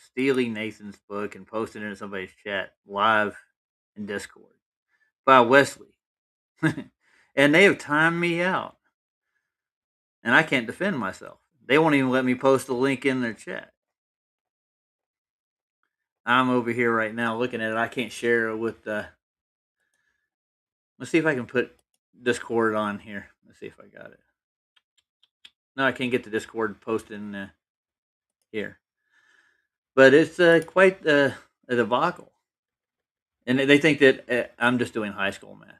stealing Nathan's book and posting it in somebody's chat live in Discord by Wesley. And they have timed me out. And I can't defend myself. They won't even let me post a link in their chat. I'm over here right now looking at it. I can't share it with let's see if I can put Discord on here. Let's see if I got it. No, I can't get the Discord posted in here. But it's quite a debacle. And they think that I'm just doing high school math.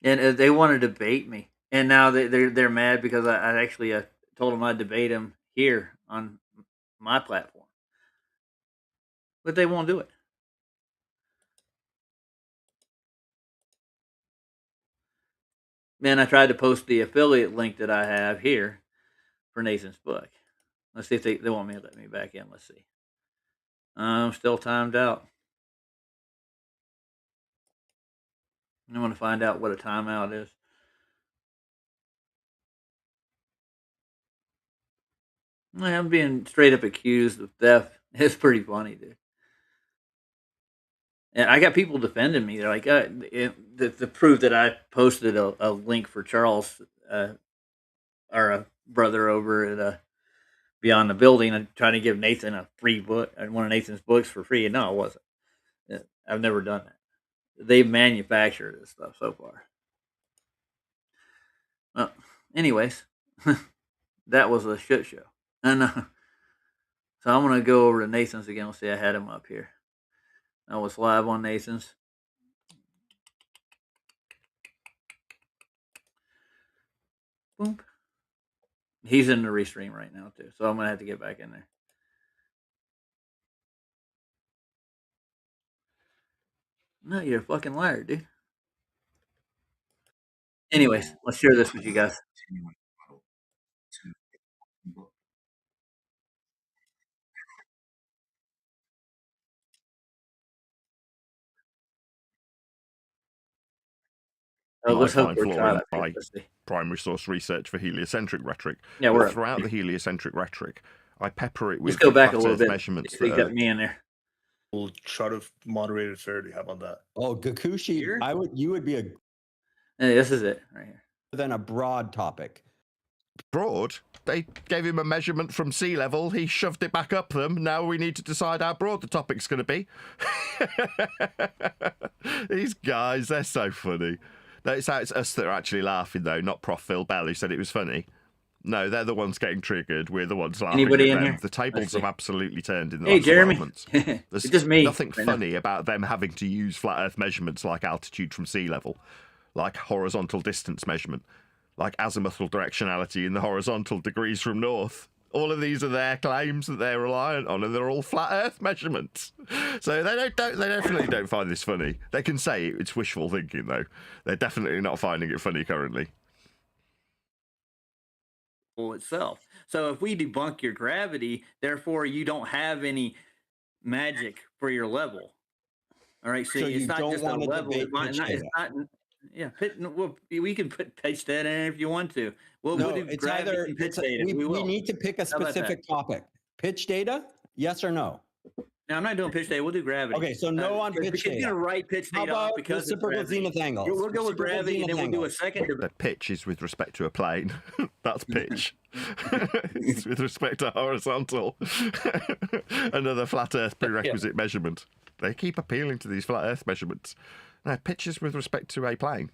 And they want to debate me. And now they're mad because I actually told them I'd debate them here on my platform. But they won't do it. Man, I tried to post the affiliate link that I have here for Nathan's book. Let's see if they want me to let me back in. Let's see. I'm still timed out. I want to find out what a timeout is. I'm being straight up accused of theft. It's pretty funny, dude. And I got people defending me. They're like, the proof that I posted a link for Charles, our brother over at Beyond the Building, and trying to give Nathan a free book, one of Nathan's books for free. And no, it wasn't. I've never done that. They've manufactured this stuff so far. Well, anyways, that was a shit show. And so I'm gonna go over to Nathan's again. Let's see, I had him up here. I was live on Nathan's. Boom. He's in the restream right now too, so I'm gonna have to get back in there. No, you're a fucking liar, dude. Anyways, let's share this with you guys. I Let's hope find we're flooring trying. my Let's see. primary source research for heliocentric rhetoric. Yeah, But we're up. throughout the heliocentric rhetoric, I pepper it Let's with go back a flat little Earth bit. measurements So you that got are me in there. We'll try to moderate it fairly. How about that? Oh, Gakushi, Here? you would be Hey, this is it right here. than a broad topic. broad. They gave him a measurement from sea level. He shoved it back up them. Now we need to decide how broad the topic's going to be. These guys, they're so funny. It's us that are actually laughing, though, not Prof. Phil Bell, who said it was funny. No, they're the ones getting triggered. We're the ones laughing Anybody at in them. here? The tables have absolutely turned in the Hey, last Jeremy. 12 months. There's It's just me nothing right now. funny about them having to use flat Earth measurements like altitude from sea level, like horizontal distance measurement, like azimuthal directionality in the horizontal degrees from north. All of these are their claims that they're reliant on, and they're all flat Earth measurements. So they definitely don't find this funny. They can say it's wishful thinking, though. They're definitely not finding it funny currently. Itself. So if we debunk your gravity, therefore you don't have any magic for your level. All right, So it's you not don't just a want to level. debate It's not, pitch it's data. not. Yeah, we can pitch that in if you want to. We'll No, do it's gravity either and pitch data. we will. need to pick a How about that? specific topic. Pitch data, yes or no? No, I'm not doing pitch data. We'll do gravity. Okay, so no on pitch because data. you're gonna write pitch How data off about because it's reciprocal gravity. zenith angles? We'll go with Reciprocal gravity, and then zenith we'll do a angles. second. The pitch is with respect to a plane. That's pitch. It's with respect to horizontal. Another flat Earth prerequisite measurement. They keep appealing to these flat Earth measurements. No, pitch is with respect to a plane.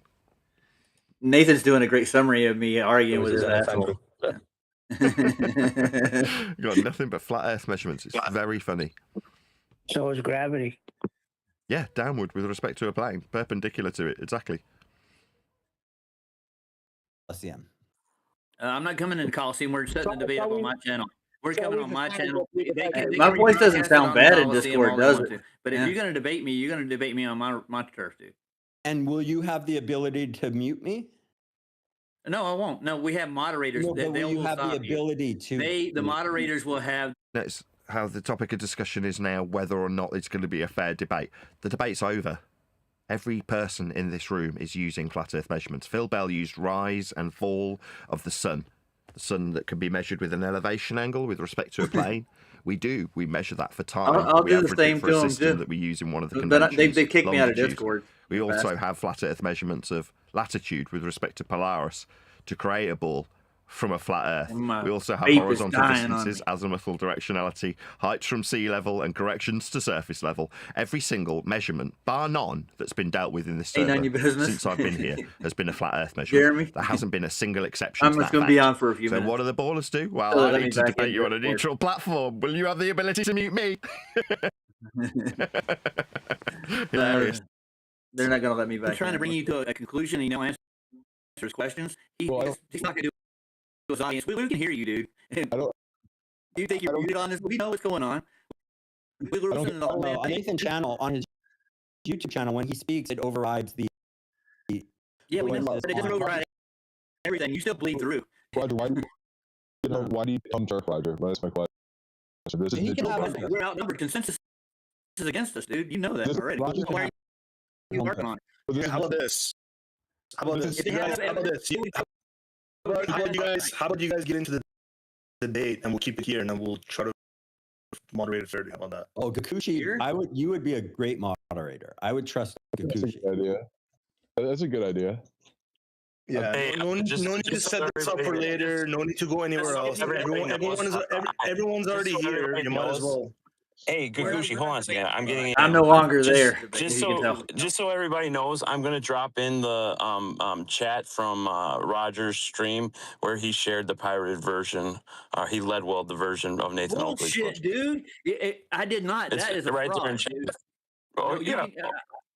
Nathan's doing a great summary of me arguing with his asshole. Got nothing but flat Earth measurements. It's very funny. So is gravity. Yeah, downward with respect to a plane, perpendicular to it, exactly. LCM. I'm not coming into Coliseum. We're setting the debate up on my channel. We're coming on my channel. My voice doesn't sound bad in Discord, does it? But if you're going to debate me, you're going to debate me on my turf, dude. And will you have the ability to mute me? No, I won't. No, we have moderators. No, but will you have the ability to? The moderators will have. That's how the topic of discussion is now, whether or not it's going to be a fair debate. The debate's over. Every person in this room is using flat Earth measurements. Phil Bell used rise and fall of the sun that can be measured with an elevation angle with respect to a plane. We measure that for time. I'll we do the average it same for to a them system too. that we use in one of the But conventions. they kicked me out of longitude. Discord. We also have flat Earth measurements of latitude with respect to Polaris to create a ball from a flat Earth. We also have horizontal distances, azimuthal directionality, heights from sea level, and corrections to surface level. Every single measurement, bar none, that's been dealt with in this server since I've been here has been a flat Earth measurement. Jeremy? There hasn't been a single exception I'm to just that going to be fact. on for a few So minutes. what do the ballers do? Well, So I let me need to back debate in you on a Discord. neutral platform. Will you have the ability to mute me? Hilarious. They're not going to let me back. I'm trying to bring you to a conclusion and answer his questions. He's not going to do his audience. We can hear you, dude. Do you think you're muted on this? We know what's going on. We were listening to the whole on Nathan's channel, on his YouTube channel, when he speaks, it overrides the. Yeah, we know, but it doesn't override everything. You still bleed through. Roger, why do you come turf, Roger? That's my question. This is We're outnumbered. Consensus is against us, dude. You know that already. Roger, Why are you working on it? How about this? How about this? How about you guys get into the debate and we'll keep it here and then we'll try to moderate it fairly. How about that? Oh, Gakushi, you would be a great moderator. I would trust Gakushi. That's a good idea. That's a good idea. Yeah, Hey, no need to set this up for later. No need to go anywhere else. Everyone's already here. You might as well. Hey, Gakushi, hold on a second. I'm no longer there. Just so everybody knows, I'm gonna drop in the chat from Roger's stream where he shared the pirated version. He led the version of Nathan Oakley's book. Bullshit, dude. I did not. That is a right fraud, there in chat. dude. Oh, yeah.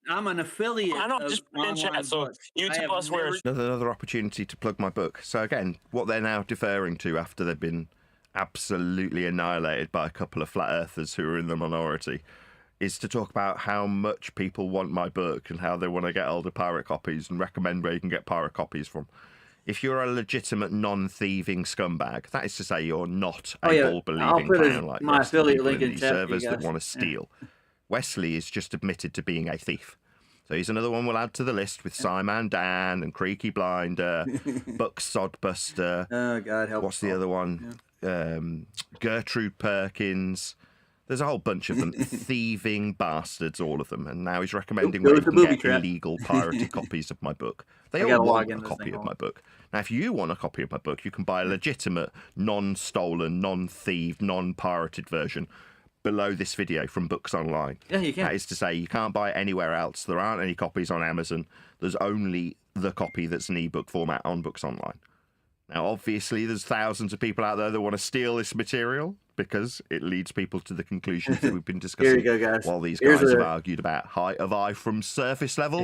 I'm an affiliate. I know, just put in chat. So you tell us where. Another opportunity to plug my book. So again, what they're now deferring to after they've been absolutely annihilated by a couple of flat earthers who are in the minority is to talk about how much people want my book and how they want to get older pirate copies and recommend where you can get pirate copies from. If you're a legitimate non-thieving scumbag, that is to say you're not a ball-believing clown like my affiliate link in these chat servers that want to steal. Wesley is just admitted to being a thief. So he's another one we'll add to the list with Simon Dan and Creaky Blinder, Buck Sodbuster. Oh, God help. What's the other one? Yeah. Gertrude Perkins. There's a whole bunch of them. Thieving bastards, all of them. And now he's recommending where you can get illegal pirated copies of my book. They all want a copy of my book. Now, if you want a copy of my book, you can buy a legitimate, non-stolen, non-thieved, non-pirated version below this video from Books Online. Yeah, you can. That is to say, you can't buy it anywhere else. There aren't any copies on Amazon. There's only the copy that's an ebook format on Books Online. Now, obviously, there's thousands of people out there that want to steal this material because it leads people to the conclusions that we've been discussing. Here you go, guys. While these guys have argued about height of eye from surface level,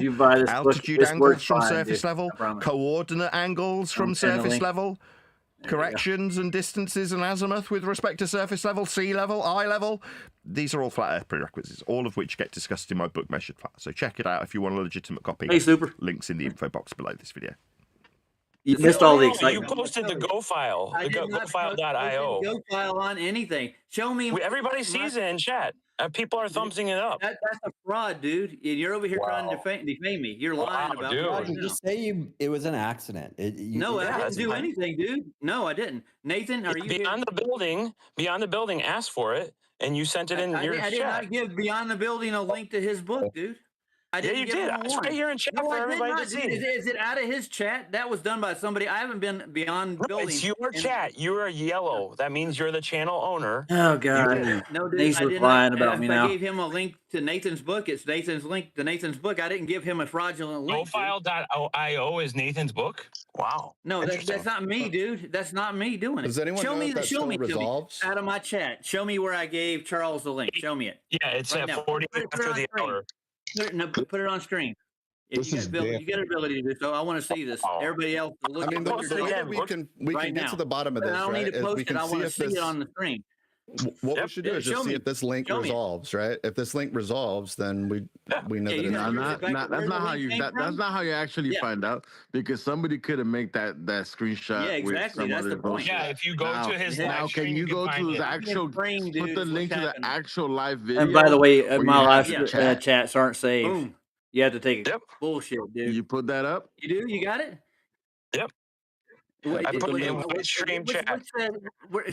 altitude angles from surface level, coordinate angles from surface level, corrections and distances and azimuth with respect to surface level, sea level, eye level. These are all flat earth prerequisites, all of which get discussed in my book Measured Flat. So check it out if you want a legitimate copy. Hey, Super. Links in the info box below this video. You missed all the excitement. You posted the Go file, the GoFile.io. Go file on anything. Show me. Everybody sees it in chat. People are thumbsing it up. That's a fraud, dude. You're over here trying to defame me. You're lying about it. Just say it was an accident. I didn't do anything, dude. No, I didn't. Nathan, are you Beyond the building asked for it, and you sent it in your chat. I did not give Beyond the Building a link to his book, dude. You did. It's right here in chat for everybody to see. Is it out of his chat? That was done by somebody. I haven't been Beyond Building. It's your chat. You are yellow. That means you're the channel owner. Oh, God. No, dude. Nathan's lying about me now. I gave him a link to Nathan's book. It's Nathan's link to Nathan's book. I didn't give him a fraudulent link. GoFile.io is Nathan's book? Wow. No, that's not me, dude. That's not me doing it. Does anyone know if that still resolves? Out of my chat. Show me where I gave Charles the link. Show me it. Yeah, it's at 40 after the hour. Put it on screen. If you get ability to do so, I want to see this. Everybody else, look. I mean, the way that we can get to the bottom of this, I don't need to post it. I want to see it on the screen. What we should do is just see if this link resolves, right? If this link resolves, then we know that it's that's not how you actually find out, because somebody could have made that screenshot. Yeah, exactly. That's the point. Yeah, if you go to his now, can you go to the actual put the link to the actual live video? And by the way, my live chats aren't saved. Boom. You have to take it. Yep. Bullshit, dude. You put that up? You do? You got it? Yep. I put it in Restream chat.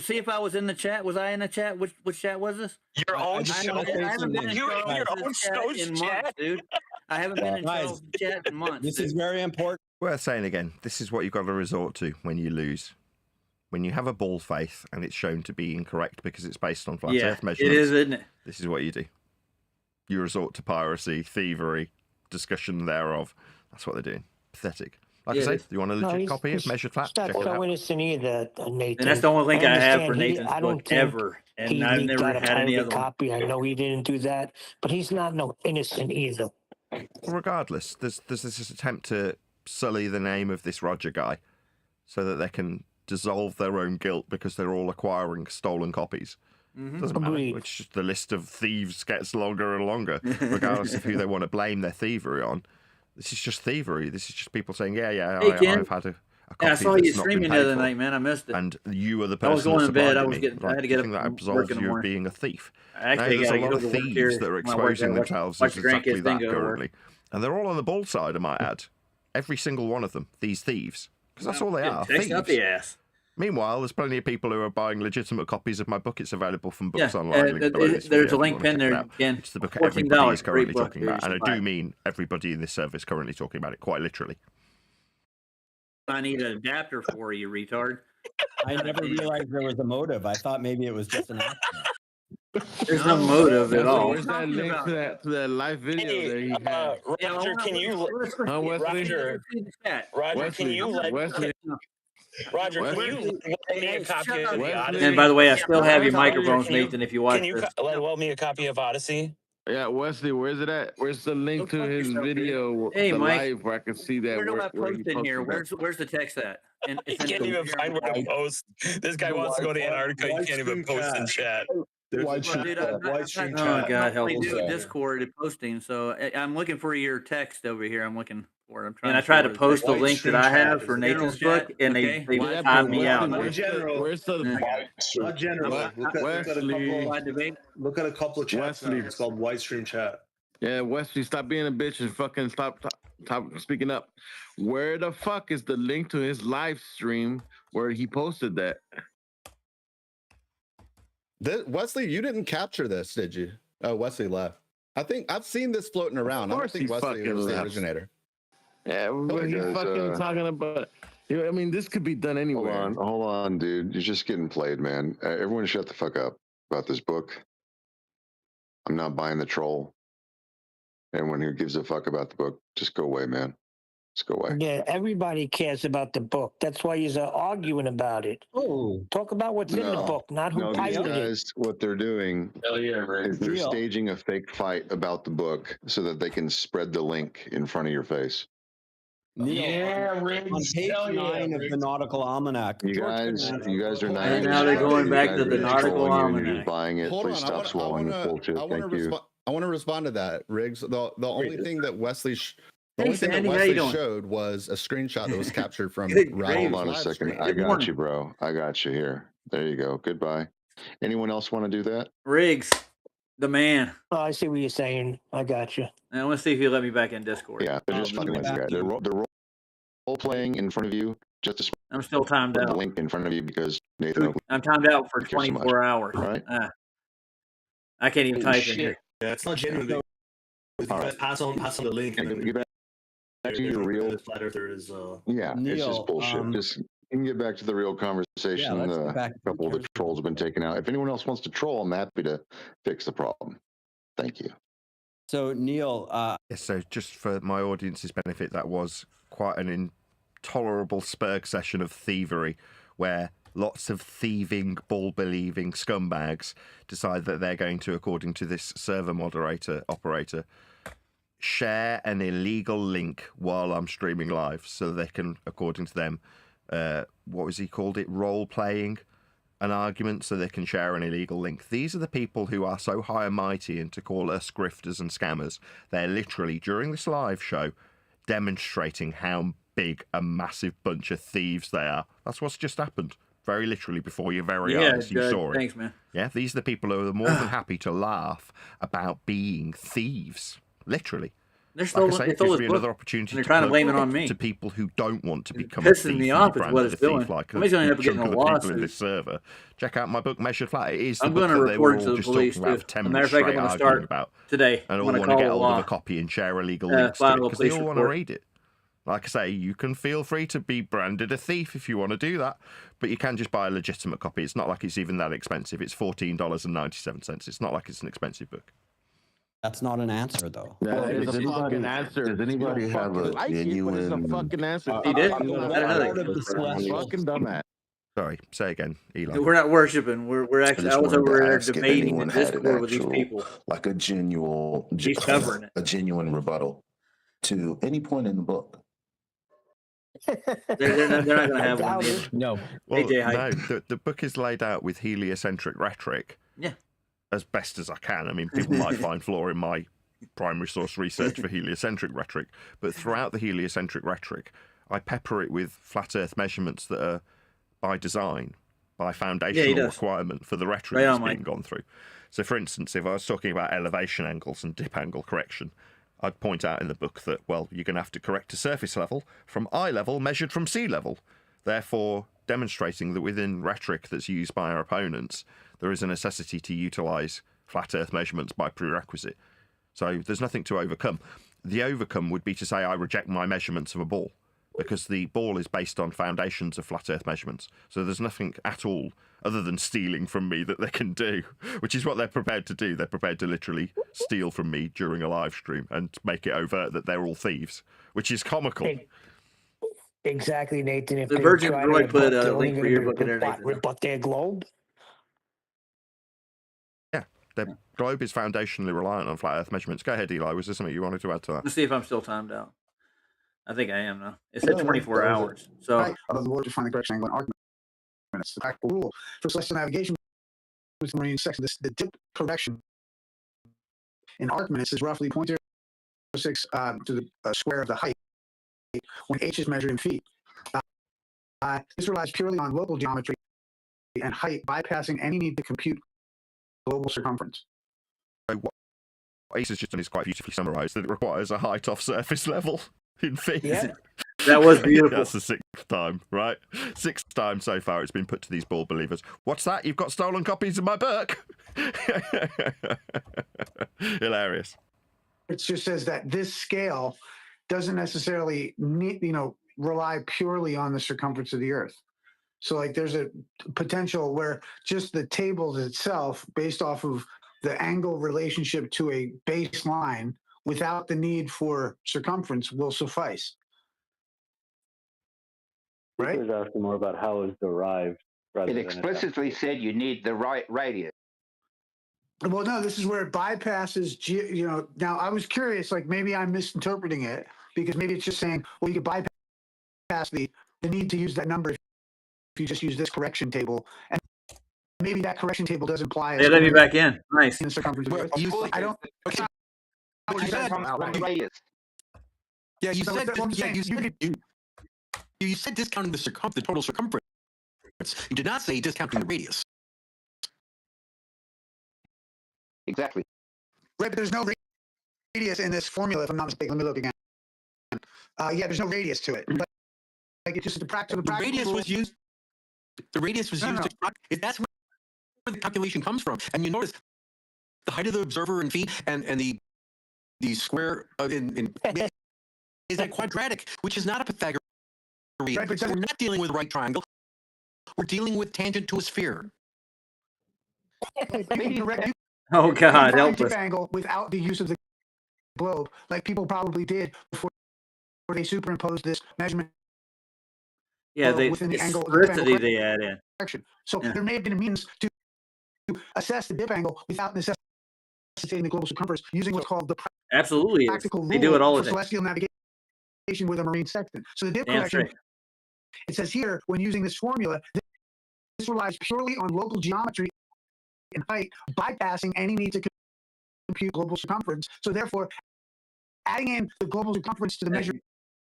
See if I was in the chat. Was I in the chat? Which chat was this? Your own just show. wanna say I haven't been in You in your own Charles's show's in chat. months, dude. I haven't been in Guys, Charles' chat in months. This dude. is very important. Worth saying again, this is what you've got to resort to when you lose. When you have a bald faith and it's shown to be incorrect because it's based on flat earth measurements. It is, isn't it? This is what you do. You resort to piracy, thievery, discussion thereof. That's what they're doing. Pathetic. Like I say, you want a legit copy of Measured Flat? He's not Check it so out. innocent either, Nathan. And that's the only link I have for understand Nathan's I don't book think ever. And he I've leaked never out a had any pirated other one. copy. I know he didn't do that, but he's not no innocent either. Regardless, there's this attempt to sully the name of this Roger guy so that they can dissolve their own guilt because they're all acquiring stolen copies. Doesn't matter. Agreed. It's just the list of thieves gets longer and longer, regardless of who they want to blame their thievery on. This is just thievery. This is just people saying, Hey, I've Ken. had a copy I saw you that's not been streaming the paid other for. night, man. I missed it. And you are the I was person going that to bed. supplied I it was me. getting. I Like, had to do you get think up that and work absolves in the you of morning. being a thief? Actually, There's I a gotta lot go of to work thieves here. that are When I work, exposing I watch themselves the as exactly grandkids that then go to work. currently. And they're all on the bald side, I might add. Every single one of them, these thieves. Because that's all they are, Text out thieves. the ass. Meanwhile, there's plenty of people who are buying legitimate copies of my book. It's available from Books Yeah, Online. Link below this there's video a if you link want to pinned check it there, out. Ken. It's the book everybody $14, is currently great book, talking dude. about. You And I should buy do it. mean everybody in this service currently talking about it, quite literally. I need an adapter for you, retard. I never realized there was a motive. I thought maybe it was just an accident. There's no motive at Wesley, all. where's that link to that live video that he had? Roger, can you? Huh, Wesley? Roger, can you let Wesley? Roger, can Wesley? you let me a copy of the Wesley? Odyssey? And by the way, I still have your Wesley, microphones, can you- Nathan. If you watch Can you this, let me a copy of Odyssey? Yeah, Wesley, where's it at? Where's the link Go to fuck his yourself, dude. video, Hey, the Mike. live, where I can see that? where do I where he post in here? posted that? Where's the text at? And He can't even find where to post. This guy wants to go to Antarctica. He can't even post in chat. Widestream Oh chat. God, help! Post that. Discord posting. So I'm looking for your text over here. I'm looking for it. I'm trying. And I tried to post the link that I have for Nathan's book, and they Yeah, timed but me out. Where's the Not general. Wesley? Look at a couple of chats. Wesley. It's called Widestream chat. Yeah, Wesley, stop being a bitch and fucking stop speaking up. Where the fuck is the link to his live stream where he posted that? Wesley, you didn't capture this, did you? Oh, Wesley left. I think I've seen this floating around. I don't course think he Wesley fucking was the left. originator. Yeah, what he's fucking talking about. I mean, this could be done anywhere. Hold on, dude. You're just getting played, man. Everyone shut the fuck up about this book. I'm not buying the troll. Anyone who gives a fuck about the book, just go away, man. Just go away. Yeah, everybody cares about the book. That's why you're arguing about it. Oh, Talk about what's in the book, not who No, these pirated it. guys, what they're doing is they're Neil. staging a fake fight about the book so that they can spread the link in front of your face. Neil, on page 9 of the Nautical Almanac. You guys are not. And now they're going back to the Nautical You're Almanac. just buying it. Hold Please on, stop swallowing this bullshit. Thank you. I want to respond to that, Riggs. The only thing that Wesley Hey, only thing that Sandy, how you Wesley doing? showed was a screenshot that was captured from Good Ryan's Hold on a live second. stream. I Good got morning. you, bro. I got you here. There you go. Goodbye. Anyone else want to do that? Riggs, the man. Oh, I see what you're saying. I got you. And I want to see if you let me back in Discord. Yeah, they're just fucking with you guys. They're role playing in front of you just to I'm still timed put the out. link in front of you because Nathan Oakley. I'm timed out for Thank you so much. 24 hours. Right. I can't even type in here. Yeah, it's not genuine. If you guys pass on the link, and then Get back to your real. flat earther is Yeah, it's Neil, just bullshit. Just you can get back to the real conversation. let's get back to a couple of the trolls have been taken out. If anyone else wants to troll, I'm happy to fix the problem. Thank you. So, Neil, Yes, so just for my audience's benefit, that was quite an intolerable Spurg session of thievery where lots of thieving, ball-believing scumbags decide that they're going to, according to this server operator, share an illegal link while I'm streaming live so they can, according to them, what was he called it, role-playing an argument so they can share an illegal link. These are the people who are so high and mighty and to call us grifters and scammers. They're literally, during this live show, demonstrating how big a massive bunch of thieves they are. That's what's just happened. Very literally before your very eyes, you saw it. Thanks, man. Yeah, these are the people who are more than happy to laugh about being thieves. Literally. They're still, like I say, they it stole gives his me book, another opportunity and they're to trying to plug blame it on me. to people who don't want to become a Pissing thief me and off be is what branded it's a thief, doing. like a Somebody's gonna end good up getting chunk a of the people in lawsuit. this server. Check out my book, Measured Flat. It is the I'm book going to that they were report all to the just police talking about too. for 10 As a matter minutes of fact, I'm straight, going to arguing start about, today. and I'm all going to want to call get the hold of law. a copy and share illegal links to File it a because they police all want to report. read it. Like I say, you can feel free to be branded a thief if you want to do that, but you can just buy a legitimate copy. It's not like it's even that expensive. It's $14.97. It's not like it's an expensive book. That's not an answer, though. Yeah, that is a fucking answer. Does anybody You don't have fucking a like it, but it's a genuine? fucking answer. He did. Fucking I don't know. Part of the celestial. fucking dumbass. Sorry, say again, Eli. We're not worshiping. We're I actually. just I was wanted to over there ask if debating in anyone had an Discord with these actual, people. like a genuine, He's covering it. a genuine rebuttal to any point in the book. They're not going to have one. Either. No. Well, AJ hype. no, the book is laid out with heliocentric rhetoric. Yeah. As best as I can. I mean, people might find flaw in my primary source research for heliocentric rhetoric, but throughout the heliocentric rhetoric, I pepper it with flat Earth measurements that are by design, by foundational requirement for the rhetoric that's being gone through. So, for instance, if I was talking about elevation angles and dip angle correction, I'd point out in the book that, well, you're going to have to correct to surface level from eye level measured from sea level, therefore demonstrating that within rhetoric that's used by our opponents, there is a necessity to utilise flat Earth measurements by prerequisite. So there's nothing to overcome. The overcome would be to say I reject my measurements of a ball, because the ball is based on foundations of flat Earth measurements. So there's nothing at all other than stealing from me that they can do, which is what they're prepared to do. They're prepared to literally steal from me during a live stream and make it overt that they're all thieves, which is comical. Exactly, Nathan. If The they Virgin try to Droid put rebut, a they're only link for gonna your be book in there, Nathan. rebut their globe. Yeah, their globe is foundationally reliant on flat Earth measurements. Go ahead, Eli. Was there something you wanted to add to that? Let's see if I'm still timed out. I think I am now. It said 24 hours. So right. Although the Lord to find the correct angle and argument. It's the practical rule for celestial navigation with the marine section. The dip correction in arc minutes is roughly 0.06 to the square of the height when h is measured in feet. This relies purely on local geometry and height, bypassing any need to compute global circumference. So what Ace has just done is quite beautifully summarised that it requires a height off surface level in feet. Yeah. That was beautiful. That's the 6th time, right? 6th time so far it's been put to these ball believers. What's that? You've got stolen copies of my book? Hilarious. It just says that this scale doesn't necessarily need, rely purely on the circumference of the Earth. So, like, there's a potential where just the tables itself, based off of the angle relationship to a baseline, without the need for circumference, will suffice. Right? I was asking more about how it's derived. It explicitly said you need the right radius. Well, no, this is where it bypasses, now I was curious, like maybe I'm misinterpreting it, because maybe it's just saying, well, you could bypass the need to use that number if you just use this correction table. And maybe that correction table does imply. Yeah, let me back in. Nice. In the circumference of the Earth. I don't. Okay. But you said radius. Yeah, you So said that's what I'm saying. you said discounting the total circumference. You did not say discounting the radius. Exactly. Right, but there's no radius in this formula, if I'm not mistaken. Let me look again. Yeah, there's no radius to it. But like it's just the practical. The radius was used. The radius was used. That's where the calculation comes from. And you notice the height of the observer in feet and the square in is a quadratic, which is not a Pythagorean. Right, but we're not dealing with a right triangle. We're dealing with tangent to a sphere. Oh God, help us. Angle without the use of the globe, like people probably did before they superimposed this measurement. Yeah, within the angle they add in. So there may have been a means to assess the dip angle without necessitating the global circumference using what's called the absolutely practical rule they do it all for the celestial navigation with a marine sextant. So the dip correction, it says here, when using this formula, this relies purely on local geometry and height, bypassing any need to compute global circumference. So therefore, adding in the global circumference to the measure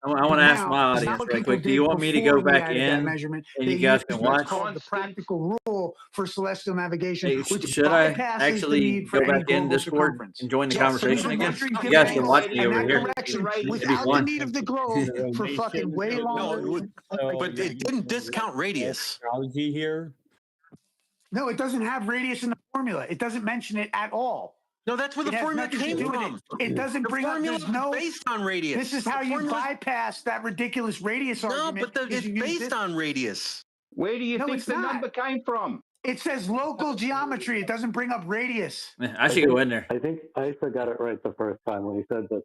I want to ask Now, my it's not audience what right people quick. Do you did want me to before go we back added that in measurement. and They you guys used can what's watch? called the practical rule for celestial navigation, Hey, which should I bypasses the actually need for go any back in global Discord circumference. and join the Yes, so you conversation can again? measure You guys can distance watch me in over that here. direction It'd be without the fun. need of the globe for fucking way longer. But it didn't discount radius. Astrology here. No, it doesn't have radius in the formula. It doesn't mention it at all. No, that's where the It has formula nothing to came do with from. it doesn't The bring up. formula There's was no. based on radius. This is how The you formula- bypass that ridiculous radius No, argument. but is it's you use based this- on radius. Where do you No, think it's the not. number came from? It says local geometry. It doesn't bring up radius. I should go in there. I think Isa got it right the first time when he said that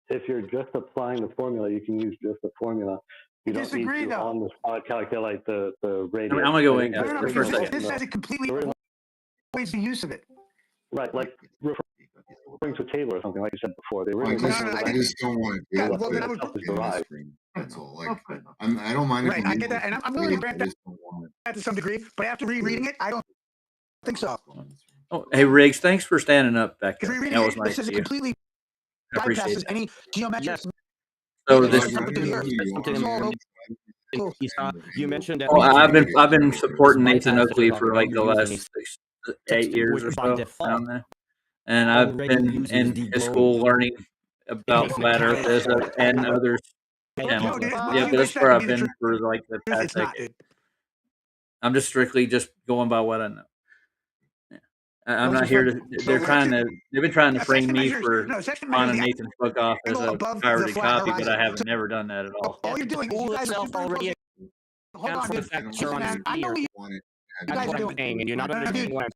if you're just applying the formula, you can use just the formula. You don't need disagree, to though. on the spot calculate the radius. I'm gonna go in No, for a because second. this says it completely avoids the use of it. Right, like referring to Taylor or something, like you said before. The I original just don't want to deal with is it in derived. this stream. That's all. Like, I don't mind. Right, I get that, and I'm willing to grant I just don't want it. that to some degree. But after rereading it, I don't think so. Oh, hey Riggs, thanks for standing up back Because there. rereading That was it, nice it says of it you. completely I appreciate bypasses that. any geometric. So It's this. all up to the earth. You mentioned that. Well, I've been supporting Nathan Oakley for like the last 8 years or so, around there. And I've been in his school learning about flat Earth and others channels. Yeah, but that's where I've been for like the past decade. I'm just strictly just going by what I know. Yeah. I'm not here to. They've been trying to frame me for finding Nathan's book off as a pirated copy, but I haven't never done that at all. All you're doing is you guys are already. Hold on, dude. I know you guys are doing, and you're not understanding what I'm.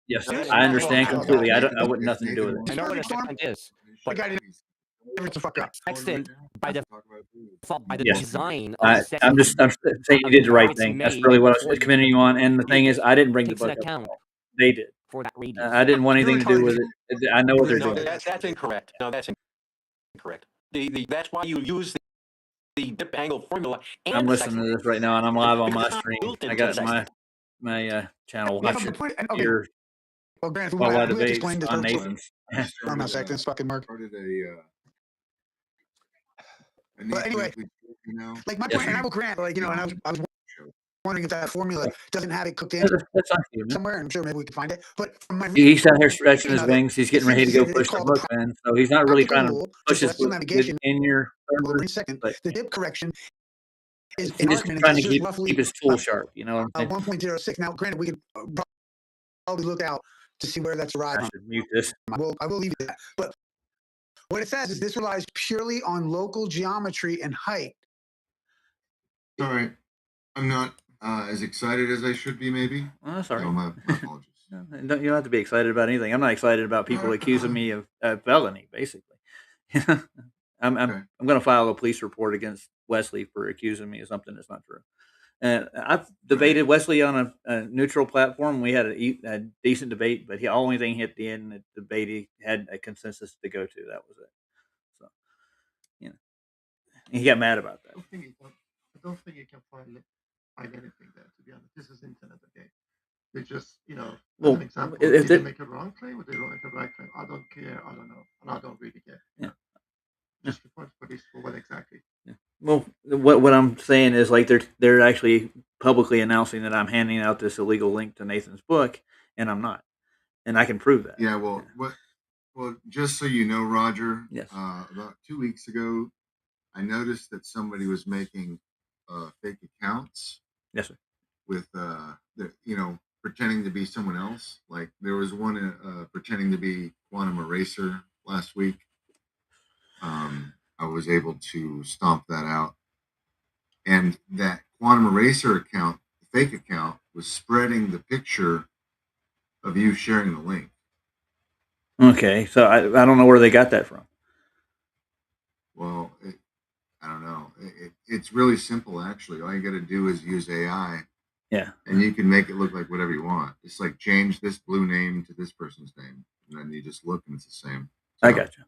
Yes, I understand completely. I want nothing to do with it. I know what a second is, but extent by default, by the Yes. design of I'm saying you did the right thing. That's really what I was commending you on. And the thing is, I didn't bring the book up. At all. They did. For that radius. I didn't want anything to do with it. I know what they're No, doing. that's incorrect. No, that's incorrect. That's why you use the dip angle formula. And I'm listening to this right now, and I'm live on my Because it's stream. built I into got the my channel Yeah, but watching the point- okay. here Well, Grant, we while I have to debate explain this on real quick. Nathan's. For a second, this fucking Mark. Started But anyway, like my point, and I will grant, like, and I was wondering if that formula doesn't have it cooked in That's not you, man. somewhere, and I'm sure maybe we can find it. But from my He's out here stretching his wings. He's getting it ready to seems go to push say the it's book, man. So he's not really trying to rule push his celestial book navigation in your server. second. But The dip correction is he's just trying to keep his tool sharp. You know what I'm saying? 1.06. Now, granted, we could probably look out to see where that's arrived. I should mute this. I will leave it at that. But what it says is this relies purely on local geometry and height. All right. I'm not as excited as I should be, maybe. Well, that's all right. So my apologies. You don't have to be excited about anything. I'm not excited about people accusing me of felony, basically. I'm going to file a police report against Wesley for accusing me of something that's not true. And I've debated Wesley on a neutral platform. We had a decent debate, but the only thing hit the end of the debate, he had a consensus to go to. That was it. So, he got mad about that. I don't think you can find anything there, to be honest. This is internet again. They just, Well, as an example, if did they it- make a wrong claim or did they make a right claim? I don't care. I don't know. And I don't really care. Yeah. Just report for this for what exactly? Well, what I'm saying is like they're actually publicly announcing that I'm handing out this illegal link to Nathan's book, and I'm not, and I can prove that. Yeah, well, Well, just so you know, Roger. Yes. About 2 weeks ago, I noticed that somebody was making fake accounts. Yes, sir. With pretending to be someone else. Like there was one pretending to be Quantum Eraser last week. I was able to stomp that out, and that Quantum Eraser account, the fake account, was spreading the picture of you sharing the link. Okay, so I don't know where they got that from. Well, I don't know. It's really simple, actually. All you got to do is use AI. Yeah. And you can make it look like whatever you want. Just like change this blue name to this person's name, and then you just look and it's the same. I got you.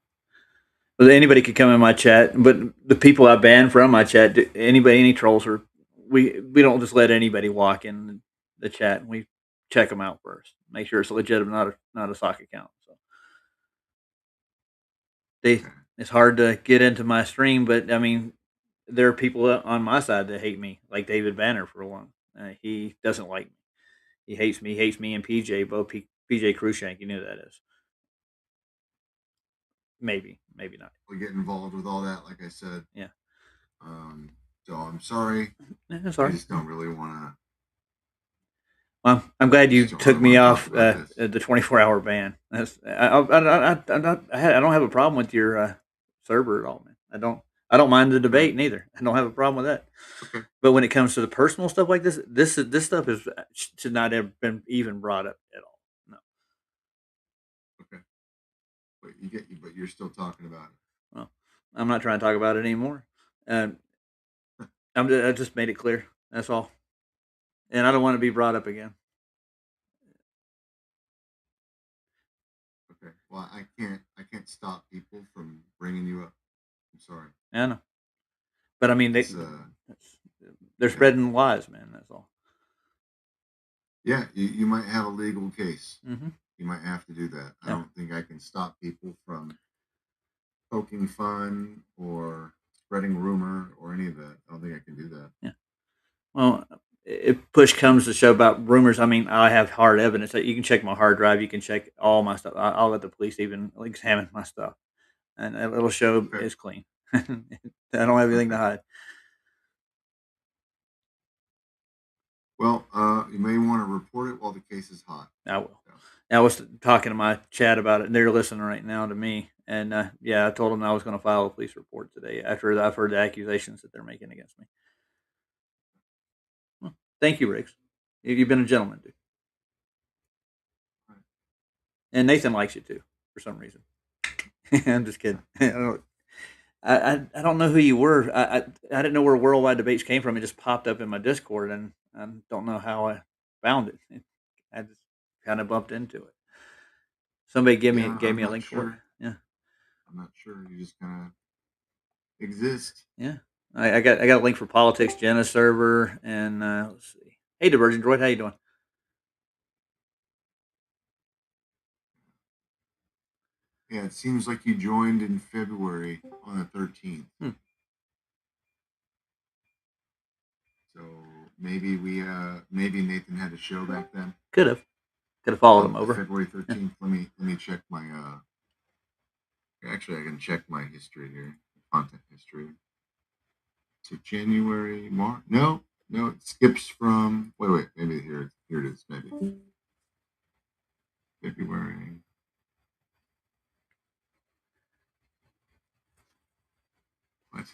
But anybody could come in my chat, but the people I ban from my chat, any trolls, we don't just let anybody walk in the chat. We check them out first, make sure it's legitimate, not a sock account. So it's hard to get into my stream, but I mean, there are people on my side that hate me, like David Banner for one. He doesn't like me. He hates me. He hates me and PJ, both PJ Cruikshank. You know who that is. Maybe not. We get involved with all that, like I said. Yeah. So I'm sorry. That's all I right. just don't really want to. Well, I'm glad you Just don't took really me wanna off talk about this. the 24-hour ban. I don't have a problem with your server at all, man. I don't mind the debate neither. I don't have a problem with that. Okay. But when it comes to the personal stuff like this stuff should not have been even brought up at all. No. Okay. But you're still talking about it. Well, I'm not trying to talk about it anymore. I just made it clear. That's all. And I don't want to be brought up again. Okay. Well, I can't stop people from bringing you up. I'm sorry. I know. But I mean, they're yeah. spreading lies, man. That's all. Yeah, you might have a legal case. Mhm. You might have to do that. I Yeah. don't think I can stop people from poking fun or spreading rumor or any of that. I don't think I can do that. Yeah. Well, if push comes to shove about rumors, I mean, I have hard evidence. You can check my hard drive. You can check all my stuff. I'll let the police even examine my stuff, and it'll show it's clean. I don't have anything to hide. Well, you may want to report it while the case is hot. I will. I was talking to my chat about it, and they're listening right now to me. And yeah, I told them I was going to file a police report today after I've heard the accusations that they're making against me. Well, thank you, Riggs. You've been a gentleman, dude. And Nathan likes you too, for some reason. I'm just kidding. I don't know who you were. I didn't know where Worldwide Debates came from. It just popped up in my Discord, and I don't know how I found it. I just kind of bumped into it. Somebody gave me a link for it. Yeah, I'm not sure. You just kind of exist. yeah. I got a link for Politics Jenna server, and let's see. Hey, Divergent Droid, how you doing? Yeah, it seems like you joined in February on the 13th. So maybe maybe Nathan had a show back then. Could have followed him over. February 13th. Yeah. Let me check my actually I can check my history here. Content history. So January, March. No, it skips from wait, maybe here it is, maybe. February. What?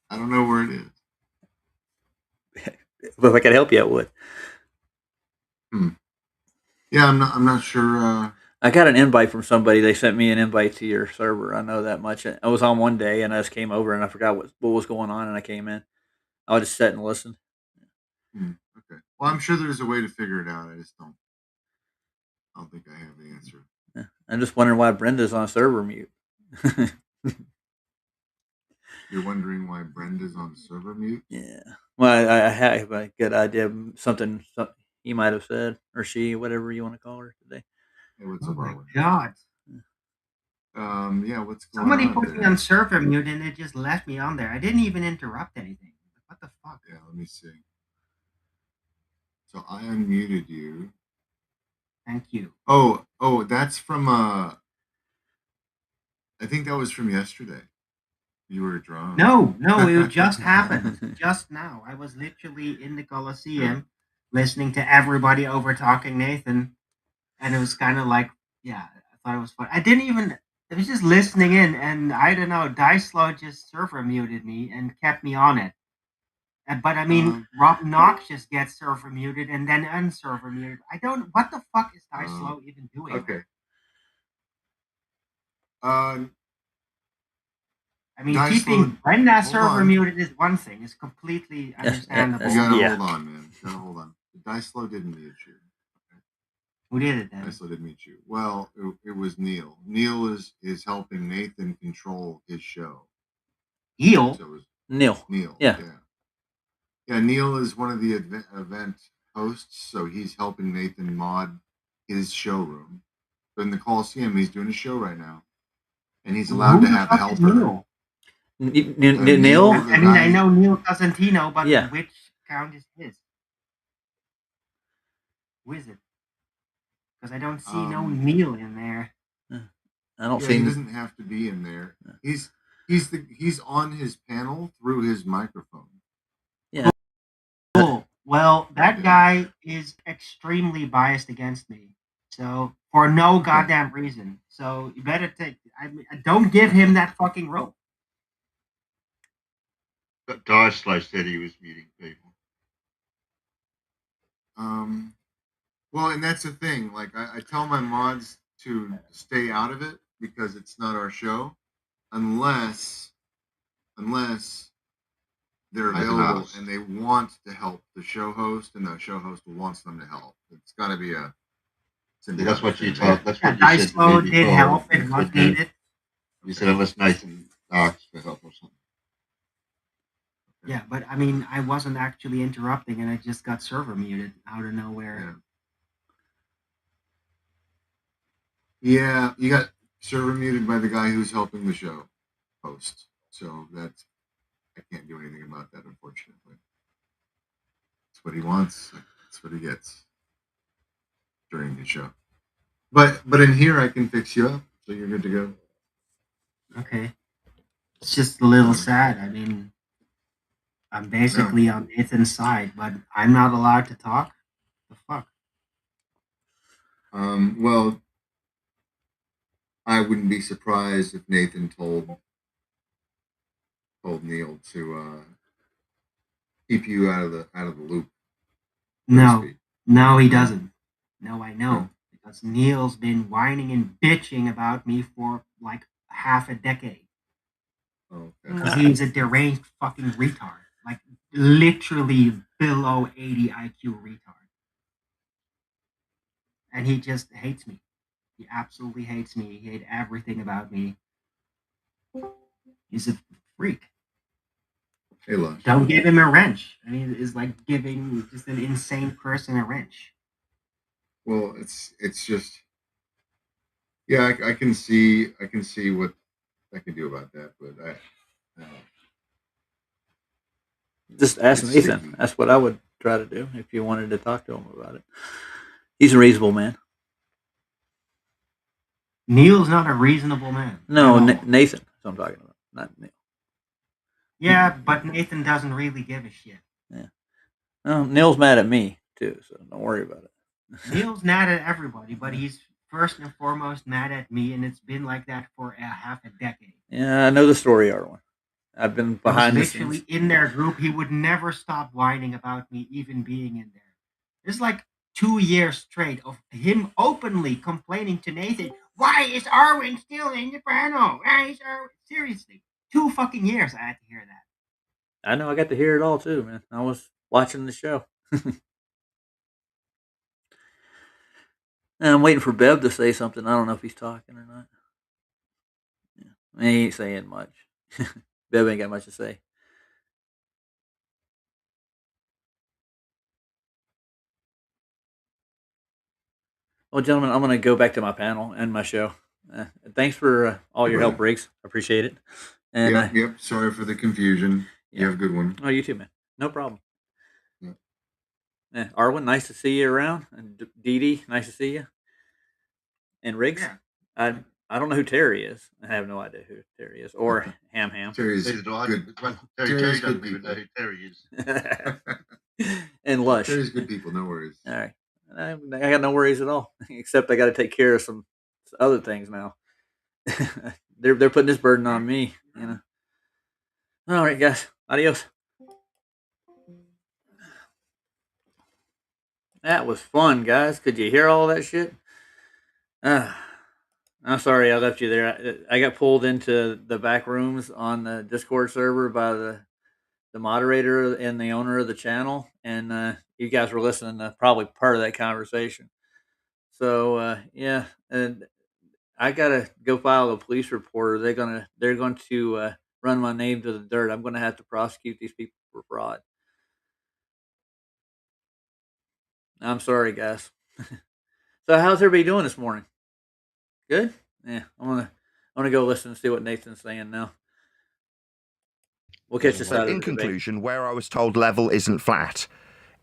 I don't know where it is. But if I could help you, I would. Yeah, I'm not sure. I got an invite from somebody. They sent me an invite to your server. I know that much. I was on one day, and I just came over, and I forgot what was going on, and I came in. I just sat and listened. Okay. Well, I'm sure there's a way to figure it out. I don't think I have the answer. Yeah. I'm just wondering why Brenda's on server mute. You're wondering why Brenda's on server mute? Yeah. Well, I have a good idea of something he might have said, or she, whatever you want to call her today. Hey, what's Oh up, my Arlen? god. Yeah, what's going Somebody on? put me on server mute and it just left me on there. I didn't even interrupt anything. What the fuck? Yeah, let me see. So I unmuted you. Thank you. Oh, that's from I think that was from yesterday. You were drunk. No, it just happened just now. I was literally in the Coliseum listening to everybody over talking Nathan, and it was kind of like, yeah, I thought it was fun. I was just listening in, and I don't know, Dicelo just server muted me and kept me on it. But I mean, Rob Knox just gets server muted and then unserver muted. What the fuck is Dicelo even doing? Okay. I mean, keeping Brenda server muted is one thing. It's completely understandable. You gotta hold on, man. You gotta hold on. Dicelo didn't mute you. Okay. Who did it then? Dicelo didn't mute you. Well, it was Neil. Neil is helping Nathan control his show. Neil? So it was Neil. Yeah. Yeah, Neil is one of the event hosts, so he's helping Nathan mod his showroom. But in the Coliseum, he's doing a show right now. and he's allowed to have a helper. Neil? Neil? I mean, I know Neil Cosentino, but Yeah. which account is his? Who is it? Because I don't see no Neil in there. I don't Yeah, see. he doesn't have to be in there. He's on his panel through his microphone. Yeah. Cool. Well, that guy is extremely biased against me. So for no goddamn reason. So you better take. Don't give him that fucking rope. Darsley said he was meeting people. Well, and that's the thing. Like I tell my mods to stay out of it because it's not our show, unless they're available and they want to help the show host, and the show host wants them to help. It's got to be a. That's what you told. That's what you said to me did help. It was needed. You said unless Nathan asks for help or something. Yeah, but I mean, I wasn't actually interrupting, and I just got server muted out of nowhere. Yeah, you got server muted by the guy who's helping the show host. So that's I can't do anything about that, unfortunately. That's what he wants. That's what he gets during the show. But in here, I can fix you up, so you're good to go. Okay. It's just a little sad. I mean, I'm basically on Nathan's side, but I'm not allowed to talk. The fuck? Well, I wouldn't be surprised if Nathan told Neil to keep you out of the loop. No, he doesn't. No, I know. Because Neil's been whining and bitching about me for like half a decade. Because he's a deranged fucking retard. Like, literally below 80 IQ retard. And he just hates me. He absolutely hates me. He hates everything about me. He's a freak. Hey, Lush. Don't give him a wrench. I mean, it's like giving just an insane person a wrench. Well, it's just, yeah, I can see what I can do about that, but Just ask Nathan. That's what I would try to do if you wanted to talk to him about it. He's a reasonable man. Neil's not a reasonable man. No, Nathan. That's what I'm talking about, not Neil. Yeah, but Nathan doesn't really give a shit. Yeah. No, Neil's mad at me too, so don't worry about it. Neil's mad at everybody, but he's first and foremost mad at me, and it's been like that for half a decade. Yeah, I know the story, Arwen. I've been behind the scenes. Literally in their group, he would never stop whining about me even being in there. It's like 2 years straight of him openly complaining to Nathan, "Why is Arwen still in the panel? Why is Arwen?" Seriously, 2 fucking years I had to hear that. I know. I got to hear it all too, man. I was watching the show. And I'm waiting for Bev to say something. I don't know if he's talking or not. Yeah. He ain't saying much. Bev ain't got much to say. Well, gentlemen, I'm going to go back to my panel and my show. Thanks for all your help, Briggs. Appreciate it. And yep. Sorry for the confusion. You have a good one. Oh, you too, man. No problem. Yeah. Arwen, nice to see you around. And Dee Dee, nice to see you. And Riggs, I don't know who Terry is. I have no idea who Terry is. Or Ham. Terry's good. Terry's good doesn't even people. know who Terry is. And Lush. Terry's good people. No worries. All right. I got no worries at all, except I got to take care of some other things now. They're putting this burden on me, you know. All right, guys. Adios. That was fun, guys. Could you hear all that shit? I'm sorry I left you there. I got pulled into the back rooms on the Discord server by the moderator and the owner of the channel, and you guys were listening to probably part of that conversation. So yeah, and I gotta go file a police report. Or they're going to run my name to the dirt. I'm going to have to prosecute these people for fraud. I'm sorry, guys. So how's everybody doing this morning? Good. Yeah, I'm gonna go listen and see what Nathan's saying now. We'll catch this out of In the debate. conclusion, where I was told level isn't flat,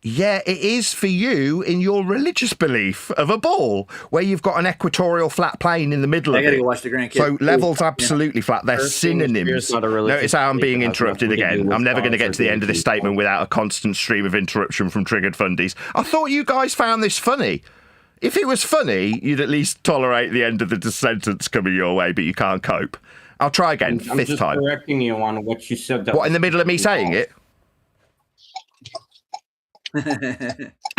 yeah, it is for you in your religious belief of a ball, where you've got an equatorial flat plane in the middle I of gotta it. go watch the grandkids. So level's Yeah. absolutely flat. They're synonyms. Notice how I'm being interrupted again. I'm never going to get to the end of this statement without a constant stream of interruption from triggered fundies. I thought you guys found this funny. If it was funny, you'd at least tolerate the end of the sentence coming your way, but you can't cope. I'll try again, I'm fifth just time. correcting you on what you said. What, in the middle of me saying it?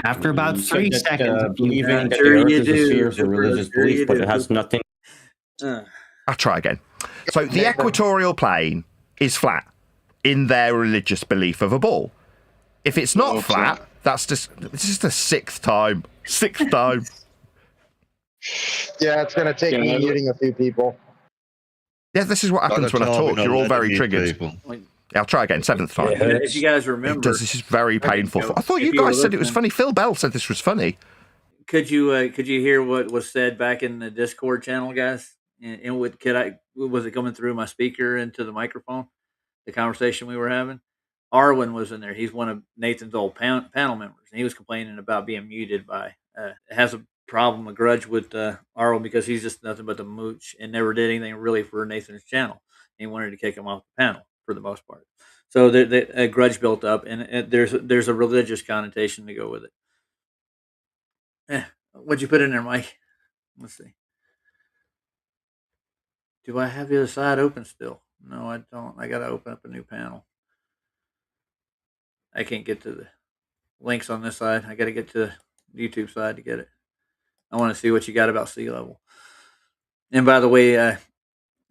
After about 3 seconds, believing that the Earth is a sphere is a religious belief, but it has nothing. I'll try again. So the equatorial plane is flat in their religious belief of a ball. If it's not flat, this is the sixth time. Sixth time. Yeah, it's going to take me muting a few people. Yeah, this is what happens when I talk. You're all very triggered. Yeah, I'll try again, seventh time. If you guys remember, this is very painful. I thought you guys said it was funny. Phil Bell said this was funny. Could you hear what was said back in the Discord channel, guys? And was it coming through my speaker into the microphone? The conversation we were having. Arwen was in there. He's one of Nathan's old panel members, and he was complaining about being muted by. Has a problem, a grudge with Arwen because he's just nothing but the mooch and never did anything really for Nathan's channel. He wanted to kick him off the panel for the most part. So a grudge built up, and there's a religious connotation to go with it. What'd you put in there, Mike? Let's see. Do I have the other side open still? No, I don't. I got to open up a new panel. I can't get to the links on this side. I got to get to the YouTube side to get it. I want to see what you got about sea level. And by the way, a